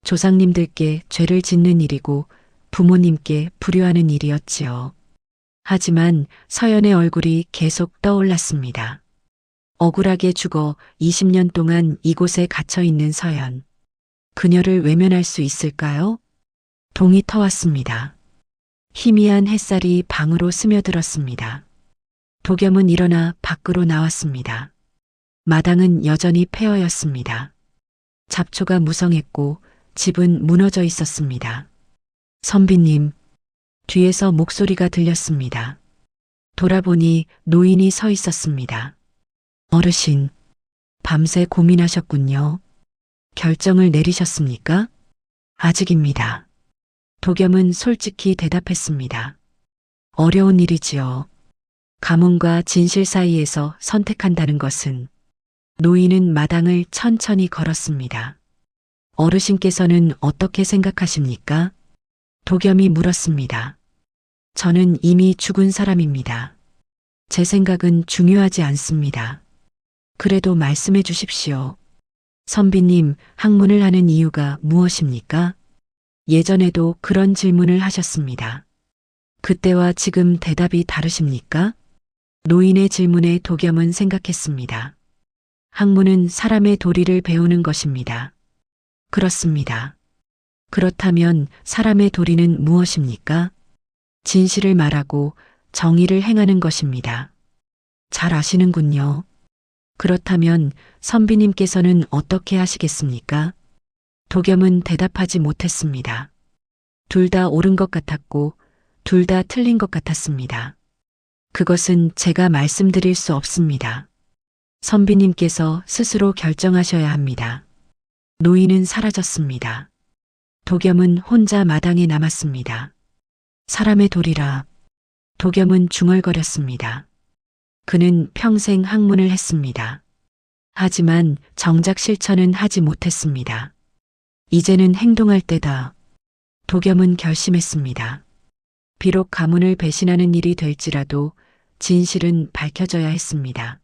조상님들께 죄를 짓는 일이고 부모님께 불효하는 일이었지요. 하지만 서연의 얼굴이 계속 떠올랐습니다. 억울하게 죽어 20년 동안 이곳에 갇혀 있는 서연. 그녀를 외면할 수 있을까요? 동이 터왔습니다. 희미한 햇살이 방으로 스며들었습니다. 도겸은 일어나 밖으로 나왔습니다. 마당은 여전히 폐허였습니다. 잡초가 무성했고 집은 무너져 있었습니다. 선비님, 뒤에서 목소리가 들렸습니다. 돌아보니 노인이 서 있었습니다. 어르신, 밤새 고민하셨군요. 결정을 내리셨습니까? 아직입니다. 도겸은 솔직히 대답했습니다. 어려운 일이지요. 가문과 진실 사이에서 선택한다는 것은. 노인은 마당을 천천히 걸었습니다. 어르신께서는 어떻게 생각하십니까? 도겸이 물었습니다. 저는 이미 죽은 사람입니다. 제 생각은 중요하지 않습니다. 그래도 말씀해 주십시오. 선비님, 학문을 하는 이유가 무엇입니까? 예전에도 그런 질문을 하셨습니다. 그때와 지금 대답이 다르십니까? 노인의 질문에 도겸은 생각했습니다. 학문은 사람의 도리를 배우는 것입니다. 그렇습니다. 그렇다면 사람의 도리는 무엇입니까? 진실을 말하고 정의를 행하는 것입니다. 잘 아시는군요. 그렇다면 선비님께서는 어떻게 하시겠습니까? 도겸은 대답하지 못했습니다. 둘 다 옳은 것 같았고 둘 다 틀린 것 같았습니다. 그것은 제가 말씀드릴 수 없습니다. 선비님께서 스스로 결정하셔야 합니다. 노인은 사라졌습니다. 도겸은 혼자 마당에 남았습니다. 사람의 도리라. 도겸은 중얼거렸습니다. 그는 평생 학문을 했습니다. 하지만 정작 실천은 하지 못했습니다. 이제는 행동할 때다. 도겸은 결심했습니다. 비록 가문을 배신하는 일이 될지라도 진실은 밝혀져야 했습니다.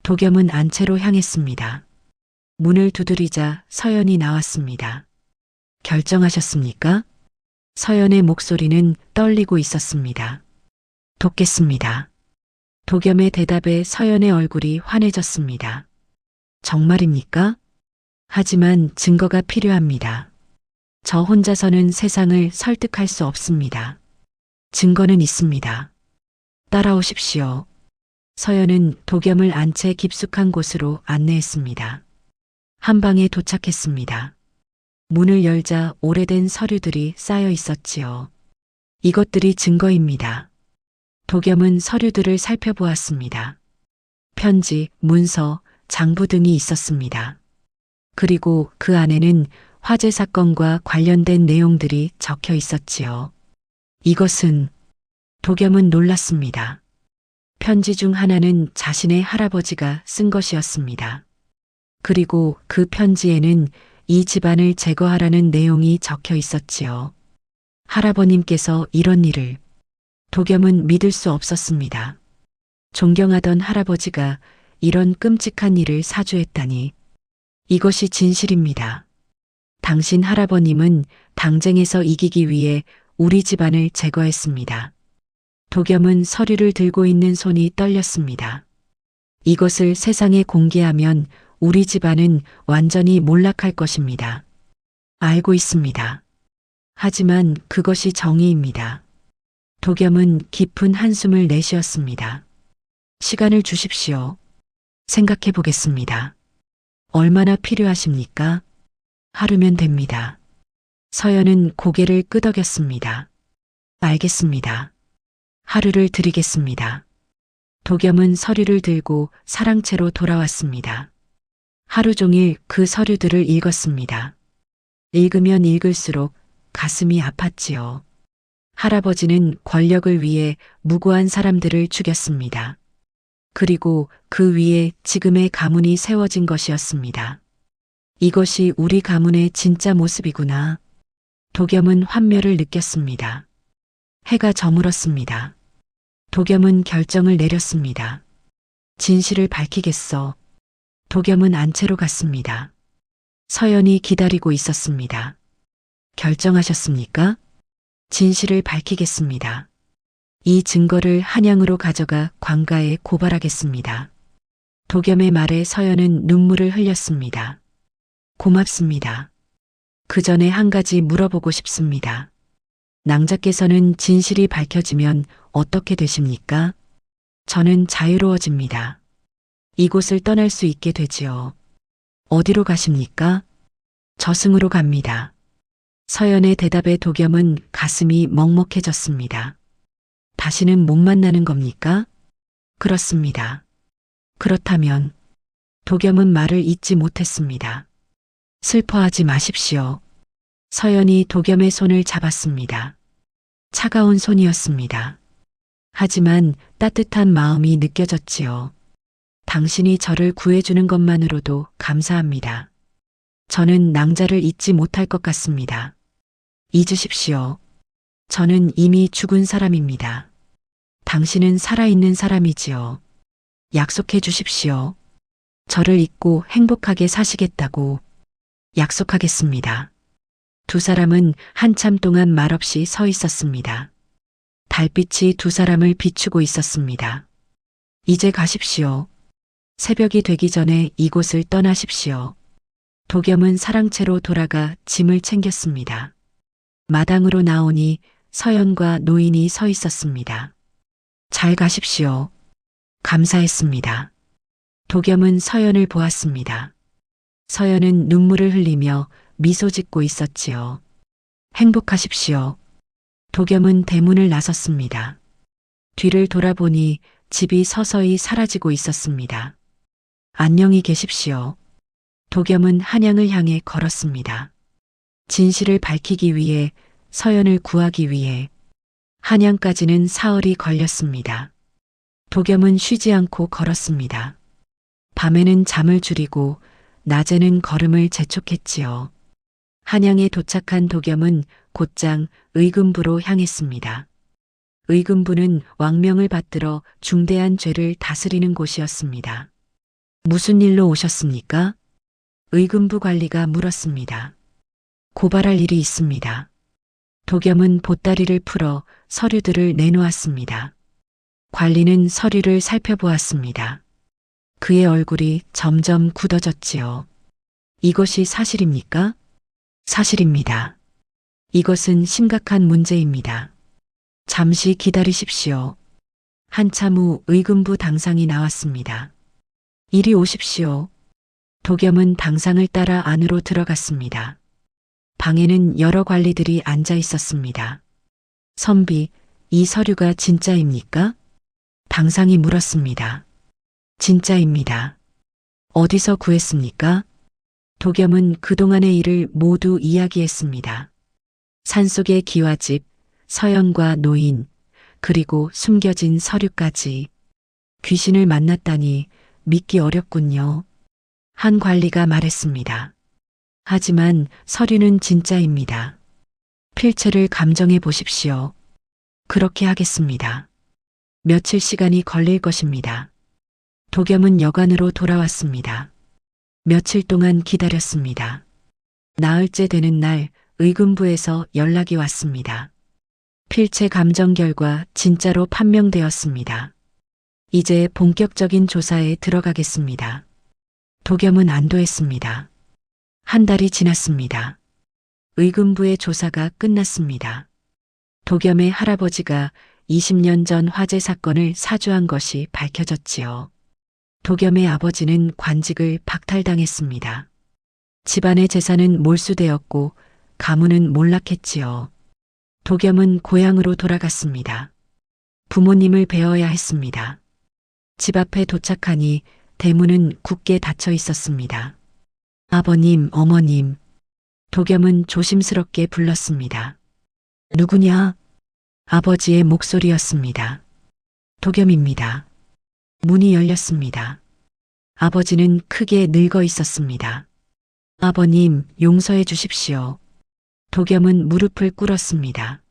도겸은 안채로 향했습니다. 문을 두드리자 서연이 나왔습니다. 결정하셨습니까? 서연의 목소리는 떨리고 있었습니다. 돕겠습니다. 도겸의 대답에 서연의 얼굴이 환해졌습니다. 정말입니까? 하지만 증거가 필요합니다. 저 혼자서는 세상을 설득할 수 없습니다. 증거는 있습니다. 따라오십시오. 서연은 도겸을 안채 깊숙한 곳으로 안내했습니다. 한 방에 도착했습니다. 문을 열자 오래된 서류들이 쌓여 있었지요. 이것들이 증거입니다. 도겸은 서류들을 살펴보았습니다. 편지, 문서, 장부 등이 있었습니다. 그리고 그 안에는 화재 사건과 관련된 내용들이 적혀 있었지요. 이것은 도겸은 놀랐습니다. 편지 중 하나는 자신의 할아버지가 쓴 것이었습니다. 그리고 그 편지에는 이 집안을 제거하라는 내용이 적혀 있었지요. 할아버님께서 이런 일을. 도겸은 믿을 수 없었습니다. 존경하던 할아버지가 이런 끔찍한 일을 사주했다니. 이것이 진실입니다. 당신 할아버님은 당쟁에서 이기기 위해 우리 집안을 제거했습니다. 도겸은 서류를 들고 있는 손이 떨렸습니다. 이것을 세상에 공개하면 우리 집안은 완전히 몰락할 것입니다. 알고 있습니다. 하지만 그것이 정의입니다. 도겸은 깊은 한숨을 내쉬었습니다. 시간을 주십시오. 생각해 보겠습니다. 얼마나 필요하십니까? 하루면 됩니다. 서연은 고개를 끄덕였습니다. 알겠습니다. 하루를 드리겠습니다. 도겸은 서류를 들고 사랑채로 돌아왔습니다. 하루 종일 그 서류들을 읽었습니다. 읽으면 읽을수록 가슴이 아팠지요. 할아버지는 권력을 위해 무고한 사람들을 죽였습니다. 그리고 그 위에 지금의 가문이 세워진 것이었습니다. 이것이 우리 가문의 진짜 모습이구나. 도겸은 환멸을 느꼈습니다. 해가 저물었습니다. 도겸은 결정을 내렸습니다. 진실을 밝히겠어. 도겸은 안채로 갔습니다. 서연이 기다리고 있었습니다. 결정하셨습니까? 진실을 밝히겠습니다. 이 증거를 한양으로 가져가 관가에 고발하겠습니다. 도겸의 말에 서연은 눈물을 흘렸습니다. 고맙습니다. 그 전에 한 가지 물어보고 싶습니다. 낭자께서는 진실이 밝혀지면 어떻게 되십니까? 저는 자유로워집니다. 이곳을 떠날 수 있게 되지요. 어디로 가십니까? 저승으로 갑니다. 서연의 대답에 도겸은 가슴이 먹먹해졌습니다. 다시는 못 만나는 겁니까? 그렇습니다. 그렇다면 도겸은 말을 잇지 못했습니다. 슬퍼하지 마십시오. 서연이 도겸의 손을 잡았습니다. 차가운 손이었습니다. 하지만 따뜻한 마음이 느껴졌지요. 당신이 저를 구해주는 것만으로도 감사합니다. 저는 낭자를 잊지 못할 것 같습니다. 잊으십시오. 저는 이미 죽은 사람입니다. 당신은 살아있는 사람이지요. 약속해 주십시오. 저를 잊고 행복하게 사시겠다고. 약속하겠습니다. 두 사람은 한참 동안 말없이 서 있었습니다. 달빛이 두 사람을 비추고 있었습니다. 이제 가십시오. 새벽이 되기 전에 이곳을 떠나십시오. 도겸은 사랑채로 돌아가 짐을 챙겼습니다. 마당으로 나오니 서연과 노인이 서 있었습니다. 잘 가십시오. 감사했습니다. 도겸은 서연을 보았습니다. 서연은 눈물을 흘리며 미소 짓고 있었지요. 행복하십시오. 도겸은 대문을 나섰습니다. 뒤를 돌아보니 집이 서서히 사라지고 있었습니다. 안녕히 계십시오. 도겸은 한양을 향해 걸었습니다. 진실을 밝히기 위해, 서연을 구하기 위해. 한양까지는 사흘이 걸렸습니다. 도겸은 쉬지 않고 걸었습니다. 밤에는 잠을 줄이고 낮에는 걸음을 재촉했지요. 한양에 도착한 도겸은 곧장 의금부로 향했습니다. 의금부는 왕명을 받들어 중대한 죄를 다스리는 곳이었습니다. 무슨 일로 오셨습니까? 의금부 관리가 물었습니다. 고발할 일이 있습니다. 도겸은 보따리를 풀어 서류들을 내놓았습니다. 관리는 서류를 살펴보았습니다. 그의 얼굴이 점점 굳어졌지요. 이것이 사실입니까? 사실입니다. 이것은 심각한 문제입니다. 잠시 기다리십시오. 한참 후 의금부 당상이 나왔습니다. 이리 오십시오. 도겸은 당상을 따라 안으로 들어갔습니다. 방에는 여러 관리들이 앉아 있었습니다. 선비, 이 서류가 진짜입니까? 당상이 물었습니다. 진짜입니다. 어디서 구했습니까? 도겸은 그동안의 일을 모두 이야기했습니다. 산속의 기와집, 서연과 노인, 그리고 숨겨진 서류까지. 귀신을 만났다니 믿기 어렵군요. 한 관리가 말했습니다. 하지만 서류는 진짜입니다. 필체를 감정해 보십시오. 그렇게 하겠습니다. 며칠 시간이 걸릴 것입니다. 도겸은 여관으로 돌아왔습니다. 며칠 동안 기다렸습니다. 나흘째 되는 날 의금부에서 연락이 왔습니다. 필체 감정 결과 진짜로 판명되었습니다. 이제 본격적인 조사에 들어가겠습니다. 도겸은 안도했습니다. 한 달이 지났습니다. 의금부의 조사가 끝났습니다. 도겸의 할아버지가 20년 전 화재 사건을 사주한 것이 밝혀졌지요. 도겸의 아버지는 관직을 박탈당했습니다. 집안의 재산은 몰수되었고 가문은 몰락했지요. 도겸은 고향으로 돌아갔습니다. 부모님을 뵈어야 했습니다. 집 앞에 도착하니 대문은 굳게 닫혀 있었습니다. 아버님, 어머님. 도겸은 조심스럽게 불렀습니다. 누구냐? 아버지의 목소리였습니다. 도겸입니다. 문이 열렸습니다. 아버지는 크게 늙어 있었습니다. 아버님, 용서해 주십시오. 도겸은 무릎을 꿇었습니다.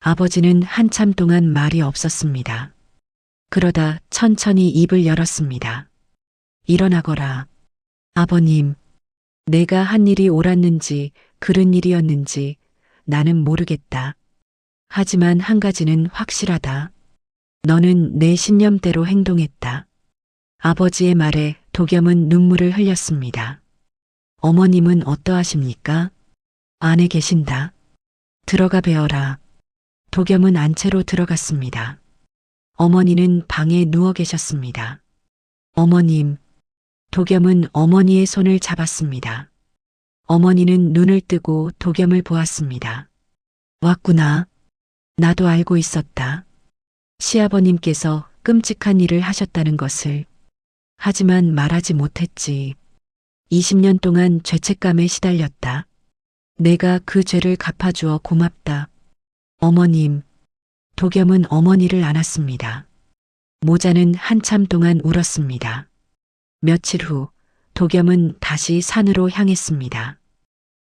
아버지는 한참 동안 말이 없었습니다. 그러다 천천히 입을 열었습니다. 일어나거라. 아버님, 내가 한 일이 옳았는지 그른 일이었는지 나는 모르겠다. 하지만 한 가지는 확실하다. 너는 내 신념대로 행동했다. 아버지의 말에 도겸은 눈물을 흘렸습니다. 어머님은 어떠하십니까? 안에 계신다. 들어가 뵈어라. 도겸은 안채로 들어갔습니다. 어머니는 방에 누워 계셨습니다. 어머님. 도겸은 어머니의 손을 잡았습니다. 어머니는 눈을 뜨고 도겸을 보았습니다. 왔구나. 나도 알고 있었다. 시아버님께서 끔찍한 일을 하셨다는 것을. 하지만 말하지 못했지. 20년 동안 죄책감에 시달렸다. 내가 그 죄를 갚아주어 고맙다. 어머님. 도겸은 어머니를 안았습니다. 모자는 한참 동안 울었습니다. 며칠 후 도겸은 다시 산으로 향했습니다.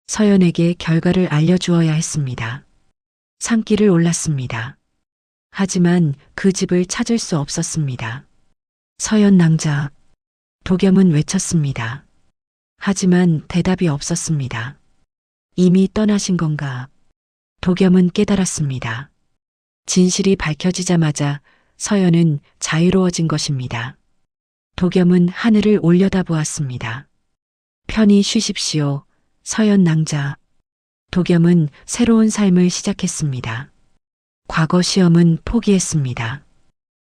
서연에게 결과를 알려주어야 했습니다. 산길을 올랐습니다. 하지만 그 집을 찾을 수 없었습니다. 서연 낭자. 도겸은 외쳤습니다. 하지만 대답이 없었습니다. 이미 떠나신 건가? 도겸은 깨달았습니다. 진실이 밝혀지자마자 서연은 자유로워진 것입니다. 도겸은 하늘을 올려다보았습니다. 편히 쉬십시오. 서연 낭자. 도겸은 새로운 삶을 시작했습니다. 과거 시험은 포기했습니다.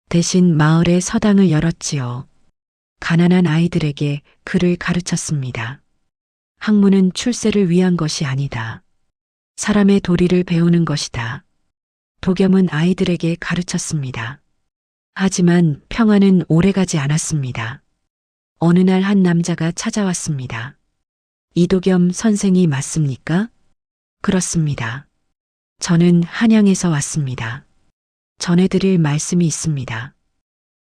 대신 마을에 서당을 열었지요. 가난한 아이들에게 글을 가르쳤습니다. 학문은 출세를 위한 것이 아니다. 사람의 도리를 배우는 것이다. 도겸은 아이들에게 가르쳤습니다. 하지만 평화는 오래가지 않았습니다. 어느 날 한 남자가 찾아왔습니다. 이도겸 선생이 맞습니까? 그렇습니다. 저는 한양에서 왔습니다. 전해드릴 말씀이 있습니다.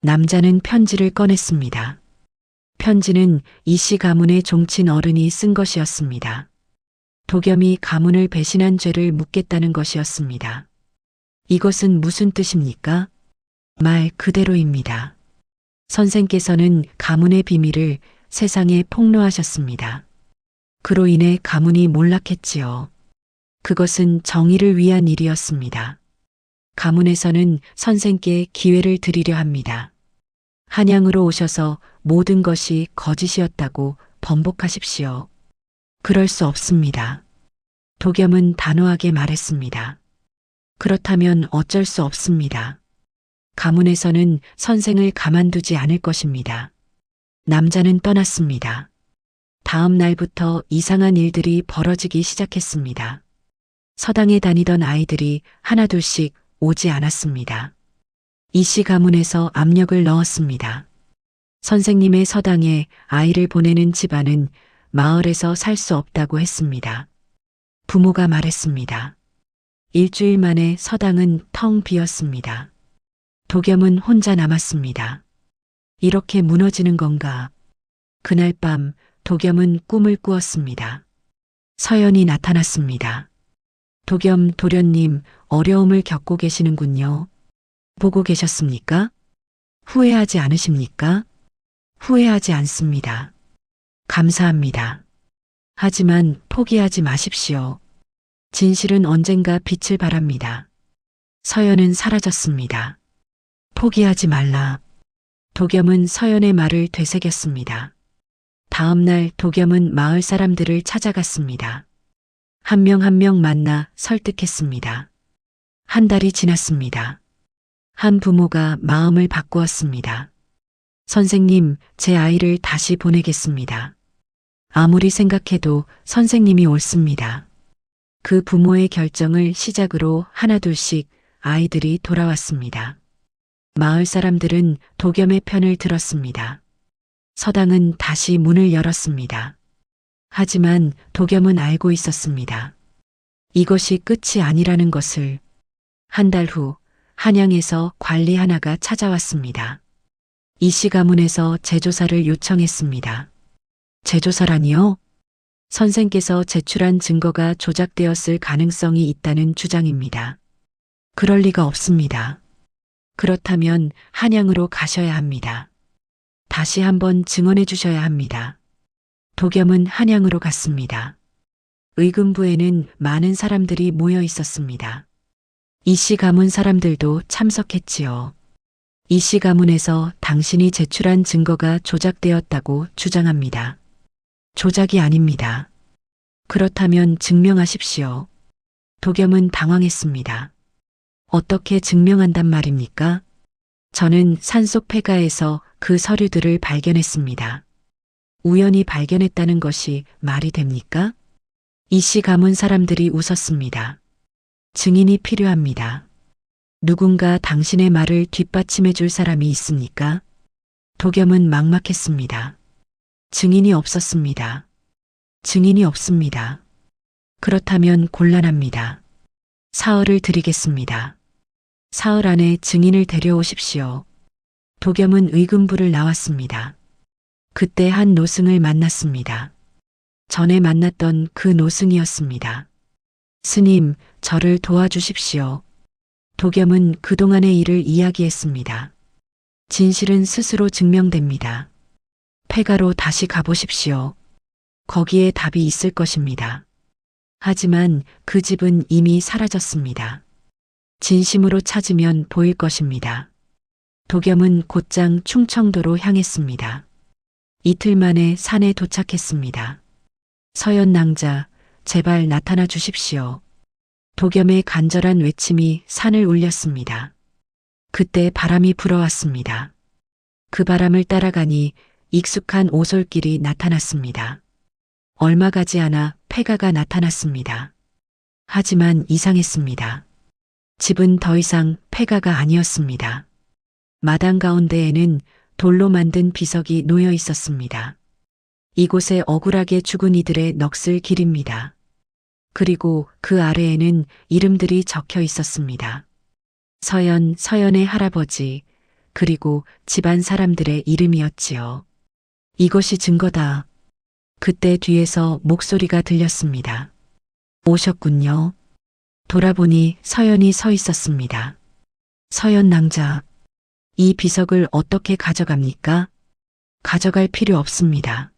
남자는 편지를 꺼냈습니다. 편지는 이씨 가문의 종친 어른이 쓴 것이었습니다. 도겸이 가문을 배신한 죄를 묻겠다는 것이었습니다. 이것은 무슨 뜻입니까? 말 그대로입니다. 선생께서는 가문의 비밀을 세상에 폭로하셨습니다. 그로 인해 가문이 몰락했지요. 그것은 정의를 위한 일이었습니다. 가문에서는 선생께 기회를 드리려 합니다. 한양으로 오셔서 모든 것이 거짓이었다고 번복하십시오. 그럴 수 없습니다. 도겸은 단호하게 말했습니다. 그렇다면 어쩔 수 없습니다. 가문에서는 선생을 가만두지 않을 것입니다. 남자는 떠났습니다. 다음 날부터 이상한 일들이 벌어지기 시작했습니다. 서당에 다니던 아이들이 하나둘씩 오지 않았습니다. 이씨 가문에서 압력을 넣었습니다. 선생님의 서당에 아이를 보내는 집안은 마을에서 살 수 없다고 했습니다. 부모가 말했습니다. 일주일 만에 서당은 텅 비었습니다. 도겸은 혼자 남았습니다. 이렇게 무너지는 건가? 그날 밤 도겸은 꿈을 꾸었습니다. 서연이 나타났습니다. 도겸 도련님, 어려움을 겪고 계시는군요. 보고 계셨습니까? 후회하지 않으십니까? 후회하지 않습니다. 감사합니다. 하지만 포기하지 마십시오. 진실은 언젠가 빛을 발합니다. 서연은 사라졌습니다. 포기하지 말라. 도겸은 서연의 말을 되새겼습니다. 다음 날 도겸은 마을 사람들을 찾아갔습니다. 한 명 한 명 만나 설득했습니다. 한 달이 지났습니다. 한 부모가 마음을 바꾸었습니다. 선생님, 제 아이를 다시 보내겠습니다. 아무리 생각해도 선생님이 옳습니다. 그 부모의 결정을 시작으로 하나둘씩 아이들이 돌아왔습니다. 마을 사람들은 도겸의 편을 들었습니다. 서당은 다시 문을 열었습니다. 하지만 도겸은 알고 있었습니다. 이것이 끝이 아니라는 것을. 한 달 후 한양에서 관리 하나가 찾아왔습니다. 이씨 가문에서 재조사를 요청했습니다. 재조사라니요? 선생께서 제출한 증거가 조작되었을 가능성이 있다는 주장입니다. 그럴 리가 없습니다. 그렇다면 한양으로 가셔야 합니다. 다시 한번 증언해 주셔야 합니다. 도겸은 한양으로 갔습니다. 의금부에는 많은 사람들이 모여 있었습니다. 이씨 가문 사람들도 참석했지요. 이씨 가문에서 당신이 제출한 증거가 조작되었다고 주장합니다. 조작이 아닙니다. 그렇다면 증명하십시오. 도겸은 당황했습니다. 어떻게 증명한단 말입니까? 저는 산속 폐가에서 그 서류들을 발견했습니다. 우연히 발견했다는 것이 말이 됩니까? 이씨 가문 사람들이 웃었습니다. 증인이 필요합니다. 누군가 당신의 말을 뒷받침해 줄 사람이 있습니까? 도겸은 막막했습니다. 증인이 없었습니다. 증인이 없습니다. 그렇다면 곤란합니다. 사흘을 드리겠습니다. 사흘 안에 증인을 데려오십시오. 도겸은 의금부를 나왔습니다. 그때 한 노승을 만났습니다. 전에 만났던 그 노승이었습니다. 스님, 저를 도와주십시오. 도겸은 그동안의 일을 이야기했습니다. 진실은 스스로 증명됩니다. 폐가로 다시 가보십시오. 거기에 답이 있을 것입니다. 하지만 그 집은 이미 사라졌습니다. 진심으로 찾으면 보일 것입니다. 도겸은 곧장 충청도로 향했습니다. 이틀 만에 산에 도착했습니다. 서연 낭자, 제발 나타나 주십시오. 도겸의 간절한 외침이 산을 울렸습니다. 그때 바람이 불어왔습니다. 그 바람을 따라가니 익숙한 오솔길이 나타났습니다. 얼마 가지 않아 폐가가 나타났습니다. 하지만 이상했습니다. 집은 더 이상 폐가가 아니었습니다. 마당 가운데에는 돌로 만든 비석이 놓여 있었습니다. 이곳에 억울하게 죽은 이들의 넋을 기립니다. 그리고 그 아래에는 이름들이 적혀 있었습니다. 서연, 서연의 할아버지, 그리고 집안 사람들의 이름이었지요. 이것이 증거다. 그때 뒤에서 목소리가 들렸습니다. 오셨군요. 돌아보니 서연이 서 있었습니다. 서연 낭자, 이 비석을 어떻게 가져갑니까? 가져갈 필요 없습니다.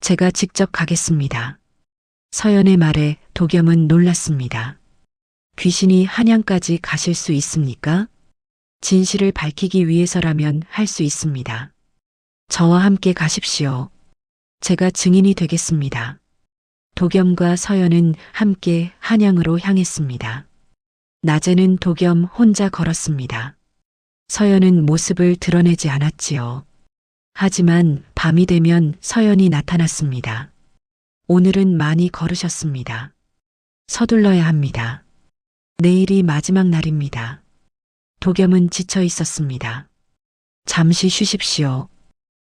제가 직접 가겠습니다. 서연의 말에 도겸은 놀랐습니다. 귀신이 한양까지 가실 수 있습니까? 진실을 밝히기 위해서라면 할 수 있습니다. 저와 함께 가십시오. 제가 증인이 되겠습니다. 도겸과 서연은 함께 한양으로 향했습니다. 낮에는 도겸 혼자 걸었습니다. 서연은 모습을 드러내지 않았지요. 하지만 밤이 되면 서연이 나타났습니다. 오늘은 많이 걸으셨습니다. 서둘러야 합니다. 내일이 마지막 날입니다. 도겸은 지쳐 있었습니다. 잠시 쉬십시오.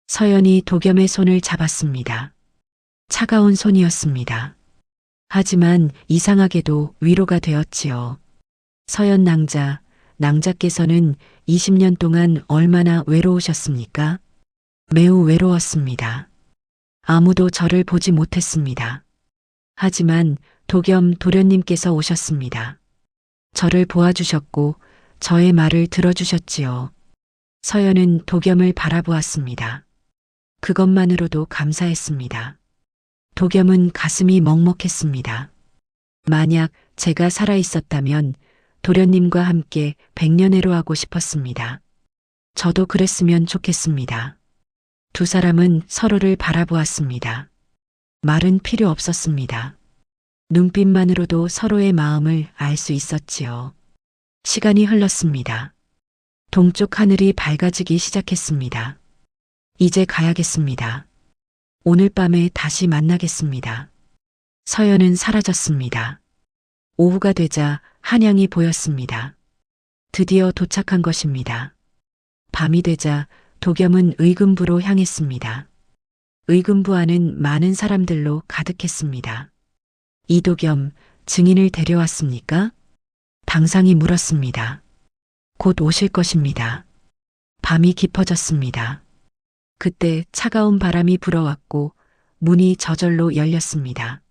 서연이 도겸의 손을 잡았습니다. 차가운 손이었습니다. 하지만 이상하게도 위로가 되었지요. 서연 낭자, 낭자께서는 20년 동안 얼마나 외로우셨습니까? 매우 외로웠습니다. 아무도 저를 보지 못했습니다. 하지만 도겸 도련님께서 오셨습니다. 저를 보아주셨고 저의 말을 들어주셨지요. 서연은 도겸을 바라보았습니다. 그것만으로도 감사했습니다. 도겸은 가슴이 먹먹했습니다. 만약 제가 살아있었다면 도련님과 함께 백년해로 하고 싶었습니다. 저도 그랬으면 좋겠습니다. 두 사람은 서로를 바라보았습니다. 말은 필요 없었습니다. 눈빛만으로도 서로의 마음을 알 수 있었지요. 시간이 흘렀습니다. 동쪽 하늘이 밝아지기 시작했습니다. 이제 가야겠습니다. 오늘 밤에 다시 만나겠습니다. 서연은 사라졌습니다. 오후가 되자 한양이 보였습니다. 드디어 도착한 것입니다. 밤이 되자 도겸은 의금부로 향했습니다. 의금부 안은 많은 사람들로 가득했습니다. 이도겸, 증인을 데려왔습니까? 당상이 물었습니다. 곧 오실 것입니다. 밤이 깊어졌습니다. 그때 차가운 바람이 불어왔고 문이 저절로 열렸습니다.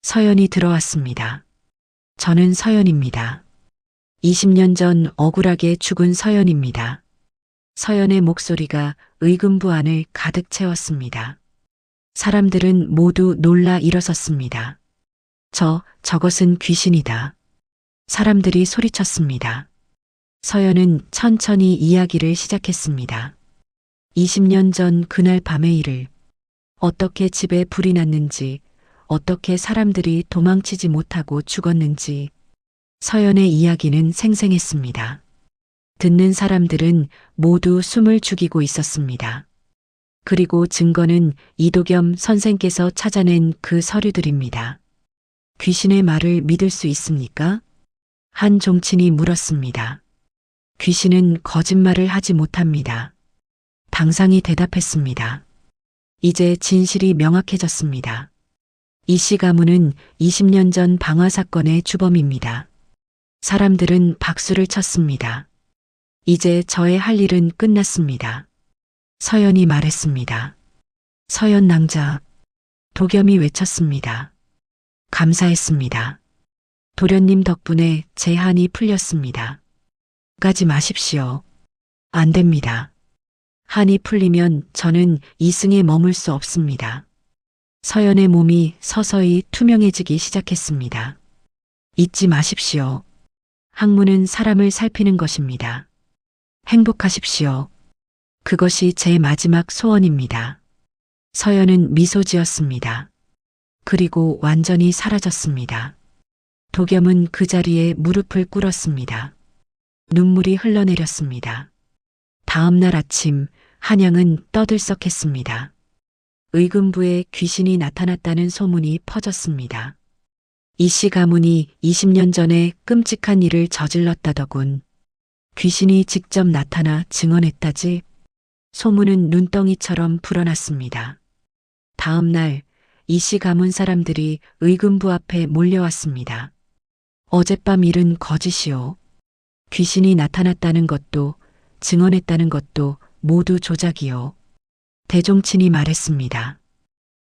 서연이 들어왔습니다. 저는 서연입니다. 20년 전 억울하게 죽은 서연입니다. 서연의 목소리가 의금부 안을 가득 채웠습니다. 사람들은 모두 놀라 일어섰습니다. 저것은 귀신이다. 사람들이 소리쳤습니다. 서연은 천천히 이야기를 시작했습니다. 20년 전 그날 밤의 일을, 어떻게 집에 불이 났는지, 어떻게 사람들이 도망치지 못하고 죽었는지, 서연의 이야기는 생생했습니다. 듣는 사람들은 모두 숨을 죽이고 있었습니다. 그리고 증거는 이도겸 선생께서 찾아낸 그 서류들입니다. 귀신의 말을 믿을 수 있습니까? 한 종친이 물었습니다. 귀신은 거짓말을 하지 못합니다. 당상이 대답했습니다. 이제 진실이 명확해졌습니다. 이씨 가문은 20년 전 방화 사건의 주범입니다. 사람들은 박수를 쳤습니다. 이제 저의 할 일은 끝났습니다. 서연이 말했습니다. 서연 낭자. 도겸이 외쳤습니다. 감사했습니다. 도련님 덕분에 제 한이 풀렸습니다. 가지 마십시오. 안 됩니다. 한이 풀리면 저는 이승에 머물 수 없습니다. 서연의 몸이 서서히 투명해지기 시작했습니다. 잊지 마십시오. 학문은 사람을 살피는 것입니다. 행복하십시오. 그것이 제 마지막 소원입니다. 서연은 미소 지었습니다. 그리고 완전히 사라졌습니다. 도겸은 그 자리에 무릎을 꿇었습니다. 눈물이 흘러내렸습니다. 다음 날 아침 한양은 떠들썩했습니다. 의금부에 귀신이 나타났다는 소문이 퍼졌습니다. 이씨 가문이 20년 전에 끔찍한 일을 저질렀다더군. 귀신이 직접 나타나 증언했다지. 소문은 눈덩이처럼 불어났습니다. 다음 날 이씨 가문 사람들이 의금부 앞에 몰려왔습니다. 어젯밤 일은 거짓이요. 귀신이 나타났다는 것도 증언했다는 것도 모두 조작이요. 대종친이 말했습니다.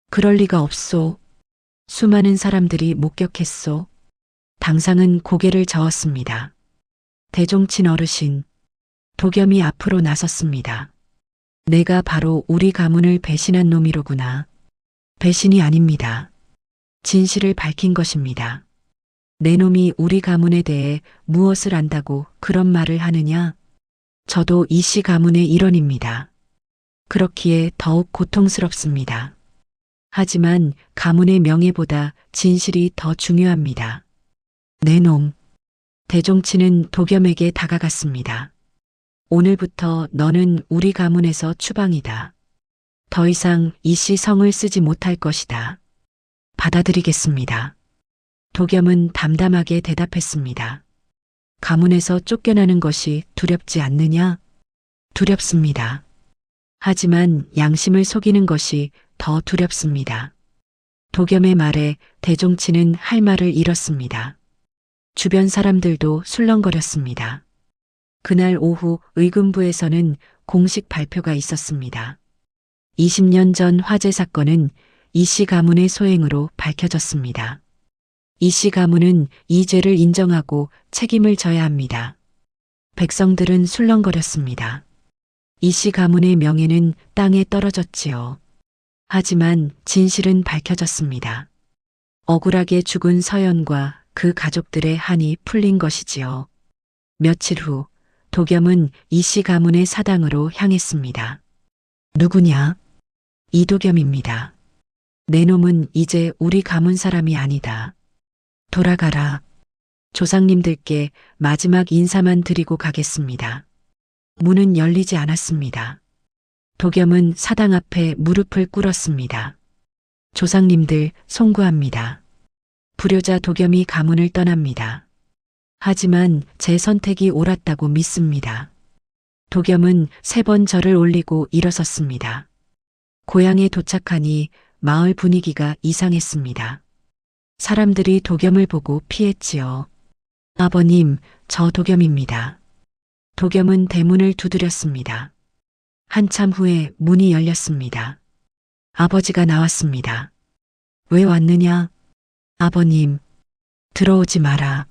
그럴 리가 없소. 수많은 사람들이 목격했소. 당상은 고개를 저었습니다. 대종친 어르신, 도겸이 앞으로 나섰습니다. 내가 바로 우리 가문을 배신한 놈이로구나. 배신이 아닙니다. 진실을 밝힌 것입니다. 내 놈이 우리 가문에 대해 무엇을 안다고 그런 말을 하느냐? 저도 이씨 가문의 일원입니다. 그렇기에 더욱 고통스럽습니다. 하지만 가문의 명예보다 진실이 더 중요합니다. 내 놈. 대종친은 도겸에게 다가갔습니다. 오늘부터 너는 우리 가문에서 추방이다. 더 이상 이씨 성을 쓰지 못할 것이다. 받아들이겠습니다. 도겸은 담담하게 대답했습니다. 가문에서 쫓겨나는 것이 두렵지 않느냐? 두렵습니다. 하지만 양심을 속이는 것이 더 두렵습니다. 도겸의 말에 대종친은 할 말을 잃었습니다. 주변 사람들도 술렁거렸습니다. 그날 오후 의금부에서는 공식 발표가 있었습니다. 20년 전 화재 사건은 이 씨 가문의 소행으로 밝혀졌습니다. 이 씨 가문은 이 죄를 인정하고 책임을 져야 합니다. 백성들은 술렁거렸습니다. 이 씨 가문의 명예는 땅에 떨어졌지요. 하지만 진실은 밝혀졌습니다. 억울하게 죽은 서연과 그 가족들의 한이 풀린 것이지요. 며칠 후 도겸은 이 씨 가문의 사당으로 향했습니다. 누구냐? 이도겸입니다. 내 놈은 이제 우리 가문 사람이 아니다. 돌아가라. 조상님들께 마지막 인사만 드리고 가겠습니다. 문은 열리지 않았습니다. 도겸은 사당 앞에 무릎을 꿇었습니다. 조상님들 송구합니다. 불효자 도겸이 가문을 떠납니다. 하지만 제 선택이 옳았다고 믿습니다. 도겸은 3번 절을 올리고 일어섰습니다. 고향에 도착하니 마을 분위기가 이상했습니다. 사람들이 도겸을 보고 피했지요. 아버님, 저 도겸입니다. 도겸은 대문을 두드렸습니다. 한참 후에 문이 열렸습니다. 아버지가 나왔습니다. 왜 왔느냐? 아버님, 들어오지 마라.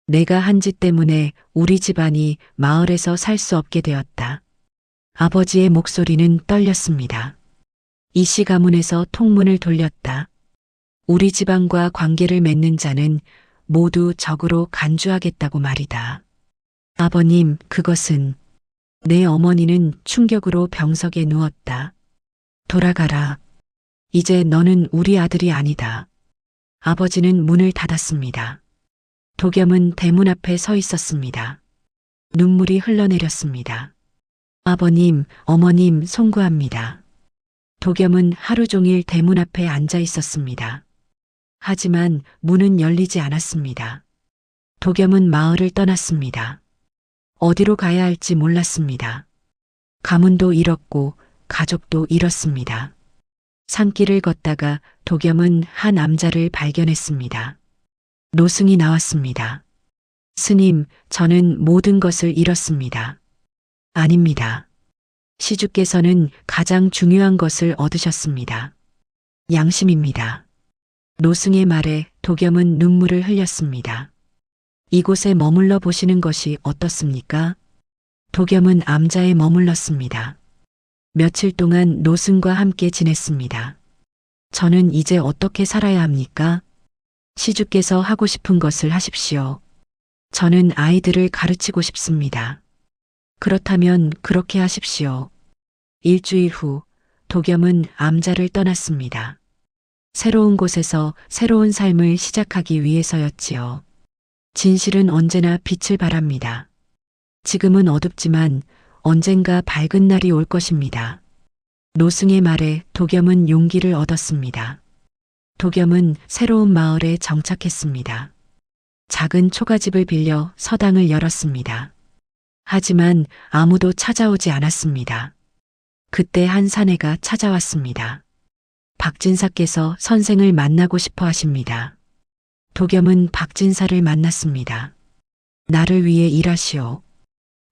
내가 한 짓 때문에 우리 집안이 마을에서 살 수 없게 되었다. 아버지의 목소리는 떨렸습니다. 이 씨 가문에서 통문을 돌렸다. 우리 집안과 관계를 맺는 자는 모두 적으로 간주하겠다고 말이다. 아버님, 그것은 내 어머니는 충격으로 병석에 누웠다. 돌아가라. 이제 너는 우리 아들이 아니다. 아버지는 문을 닫았습니다. 도겸은 대문 앞에 서 있었습니다. 눈물이 흘러내렸습니다. 아버님, 어머님 송구합니다. 도겸은 하루 종일 대문 앞에 앉아 있었습니다. 하지만 문은 열리지 않았습니다. 도겸은 마을을 떠났습니다. 어디로 가야 할지 몰랐습니다. 가문도 잃었고 가족도 잃었습니다. 산길을 걷다가 도겸은 한 남자를 발견했습니다. 노승이 나왔습니다. 스님, 저는 모든 것을 잃었습니다. 아닙니다. 시주께서는 가장 중요한 것을 얻으셨습니다. 양심입니다. 노승의 말에 도겸은 눈물을 흘렸습니다. 이곳에 머물러 보시는 것이 어떻습니까? 도겸은 암자에 머물렀습니다. 며칠 동안 노승과 함께 지냈습니다. 저는 이제 어떻게 살아야 합니까? 시주께서 하고 싶은 것을 하십시오. 저는 아이들을 가르치고 싶습니다. 그렇다면 그렇게 하십시오. 일주일 후 도겸은 암자를 떠났습니다. 새로운 곳에서 새로운 삶을 시작하기 위해서였지요. 진실은 언제나 빛을 발합니다. 지금은 어둡지만 언젠가 밝은 날이 올 것입니다. 노승의 말에 도겸은 용기를 얻었습니다. 도겸은 새로운 마을에 정착했습니다. 작은 초가집을 빌려 서당을 열었습니다. 하지만 아무도 찾아오지 않았습니다. 그때 한 사내가 찾아왔습니다. 박진사께서 선생을 만나고 싶어 하십니다. 도겸은 박진사를 만났습니다. 나를 위해 일하시오.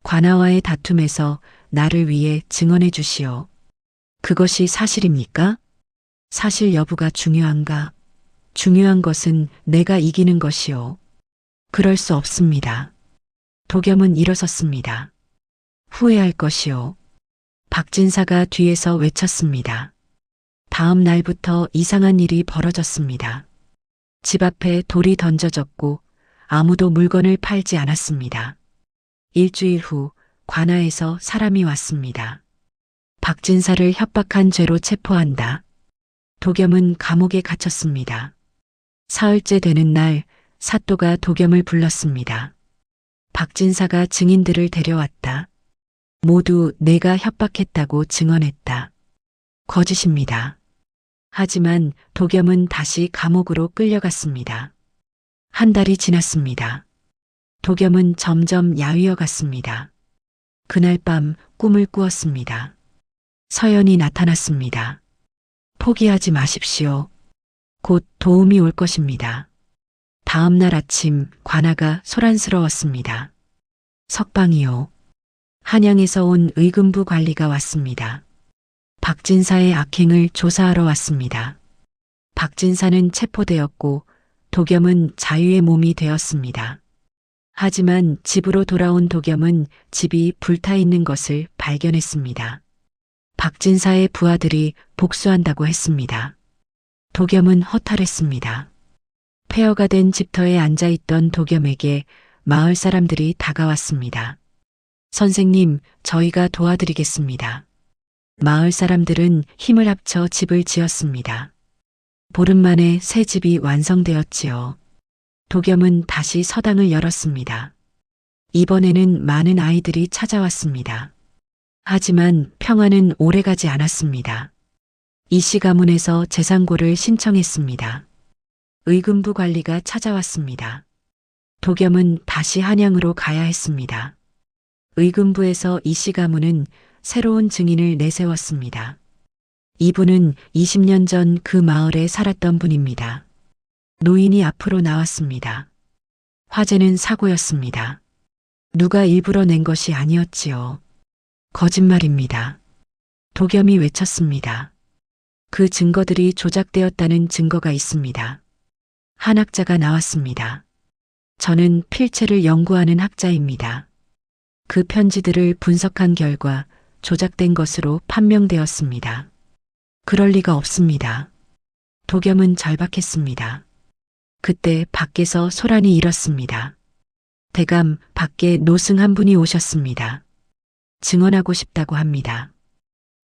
관아와의 다툼에서 나를 위해 증언해 주시오. 그것이 사실입니까? 사실 여부가 중요한가? 중요한 것은 내가 이기는 것이오. 그럴 수 없습니다. 도겸은 일어섰습니다. 후회할 것이오. 박진사가 뒤에서 외쳤습니다. 다음 날부터 이상한 일이 벌어졌습니다. 집 앞에 돌이 던져졌고 아무도 물건을 팔지 않았습니다. 일주일 후 관아에서 사람이 왔습니다. 박진사를 협박한 죄로 체포한다. 도겸은 감옥에 갇혔습니다. 사흘째 되는 날 사또가 도겸을 불렀습니다. 박진사가 증인들을 데려왔다. 모두 내가 협박했다고 증언했다. 거짓입니다. 하지만 도겸은 다시 감옥으로 끌려갔습니다. 한 달이 지났습니다. 도겸은 점점 야위어 갔습니다. 그날 밤 꿈을 꾸었습니다. 서연이 나타났습니다. 포기하지 마십시오. 곧 도움이 올 것입니다. 다음 날 아침 관아가 소란스러웠습니다. 석방이요. 한양에서 온 의금부 관리가 왔습니다. 박진사의 악행을 조사하러 왔습니다. 박진사는 체포되었고 도겸은 자유의 몸이 되었습니다. 하지만 집으로 돌아온 도겸은 집이 불타 있는 것을 발견했습니다. 박진사의 부하들이 복수한다고 했습니다. 도겸은 허탈했습니다. 폐허가 된 집터에 앉아있던 도겸에게 마을 사람들이 다가왔습니다. 선생님, 저희가 도와드리겠습니다. 마을 사람들은 힘을 합쳐 집을 지었습니다. 보름 만에 새 집이 완성되었지요. 도겸은 다시 서당을 열었습니다. 이번에는 많은 아이들이 찾아왔습니다. 하지만 평화는 오래가지 않았습니다. 이씨 가문에서 재상고를 신청했습니다. 의금부 관리가 찾아왔습니다. 도겸은 다시 한양으로 가야 했습니다. 의금부에서 이씨 가문은 새로운 증인을 내세웠습니다. 이분은 20년 전 그 마을에 살았던 분입니다. 노인이 앞으로 나왔습니다. 화재는 사고였습니다. 누가 일부러 낸 것이 아니었지요. 거짓말입니다. 도겸이 외쳤습니다. 그 증거들이 조작되었다는 증거가 있습니다. 한 학자가 나왔습니다. 저는 필체를 연구하는 학자입니다. 그 편지들을 분석한 결과 조작된 것으로 판명되었습니다. 그럴 리가 없습니다. 도겸은 절박했습니다. 그때 밖에서 소란이 일었습니다. 대감 밖에 노승 한 분이 오셨습니다. 증언하고 싶다고 합니다.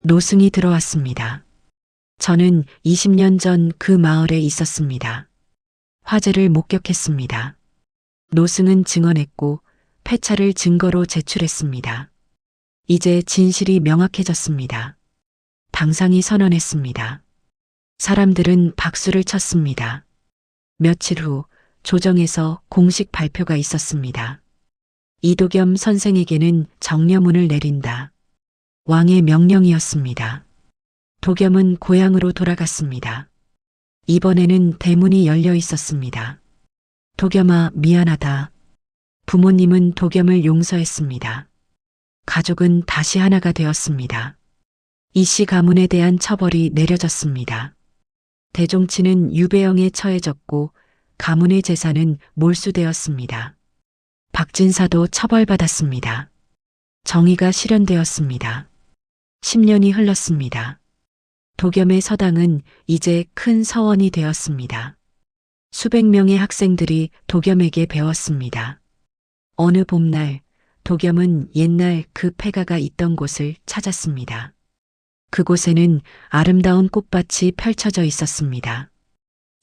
노승이 들어왔습니다. 저는 20년 전 그 마을에 있었습니다. 화재를 목격했습니다. 노승은 증언했고 폐차를 증거로 제출했습니다. 이제 진실이 명확해졌습니다. 당상이 선언했습니다. 사람들은 박수를 쳤습니다. 며칠 후 조정에서 공식 발표가 있었습니다. 이도겸 선생에게는 정려문을 내린다. 왕의 명령이었습니다. 도겸은 고향으로 돌아갔습니다. 이번에는 대문이 열려 있었습니다. 도겸아, 미안하다. 부모님은 도겸을 용서했습니다. 가족은 다시 하나가 되었습니다. 이씨 가문에 대한 처벌이 내려졌습니다. 대종치는 유배형에 처해졌고 가문의 재산은 몰수되었습니다. 박진사도 처벌받았습니다. 정의가 실현되었습니다. 10년이 흘렀습니다. 도겸의 서당은 이제 큰 서원이 되었습니다. 수백 명의 학생들이 도겸에게 배웠습니다. 어느 봄날 도겸은 옛날 그 폐가가 있던 곳을 찾았습니다. 그곳에는 아름다운 꽃밭이 펼쳐져 있었습니다.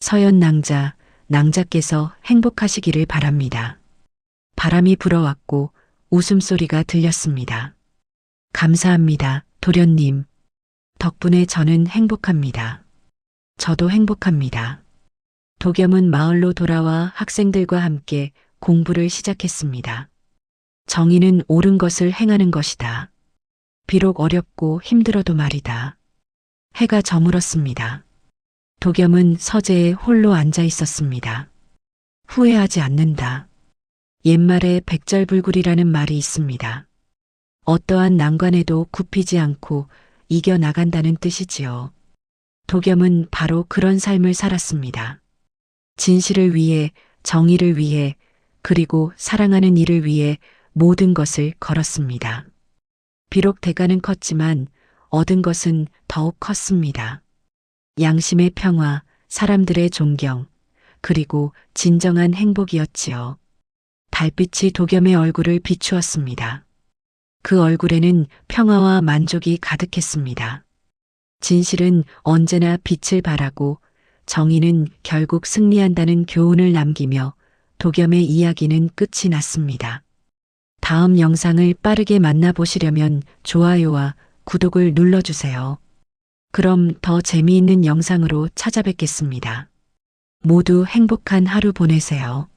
서연 낭자, 낭자께서 행복하시기를 바랍니다. 바람이 불어왔고 웃음소리가 들렸습니다. 감사합니다, 도련님. 덕분에 저는 행복합니다. 저도 행복합니다. 도겸은 마을로 돌아와 학생들과 함께 공부를 시작했습니다. 정의는 옳은 것을 행하는 것이다. 비록 어렵고 힘들어도 말이다. 해가 저물었습니다. 도겸은 서재에 홀로 앉아 있었습니다. 후회하지 않는다. 옛말에 백절불굴이라는 말이 있습니다. 어떠한 난관에도 굽히지 않고 이겨나간다는 뜻이지요. 도겸은 바로 그런 삶을 살았습니다. 진실을 위해, 정의를 위해, 그리고 사랑하는 이를 위해 모든 것을 걸었습니다. 비록 대가는 컸지만 얻은 것은 더욱 컸습니다. 양심의 평화, 사람들의 존경, 그리고 진정한 행복이었지요. 달빛이 도겸의 얼굴을 비추었습니다. 그 얼굴에는 평화와 만족이 가득했습니다. 진실은 언제나 빛을 발하고 정의는 결국 승리한다는 교훈을 남기며 도겸의 이야기는 끝이 났습니다. 다음 영상을 빠르게 만나보시려면 좋아요와 구독을 눌러주세요. 그럼 더 재미있는 영상으로 찾아뵙겠습니다. 모두 행복한 하루 보내세요.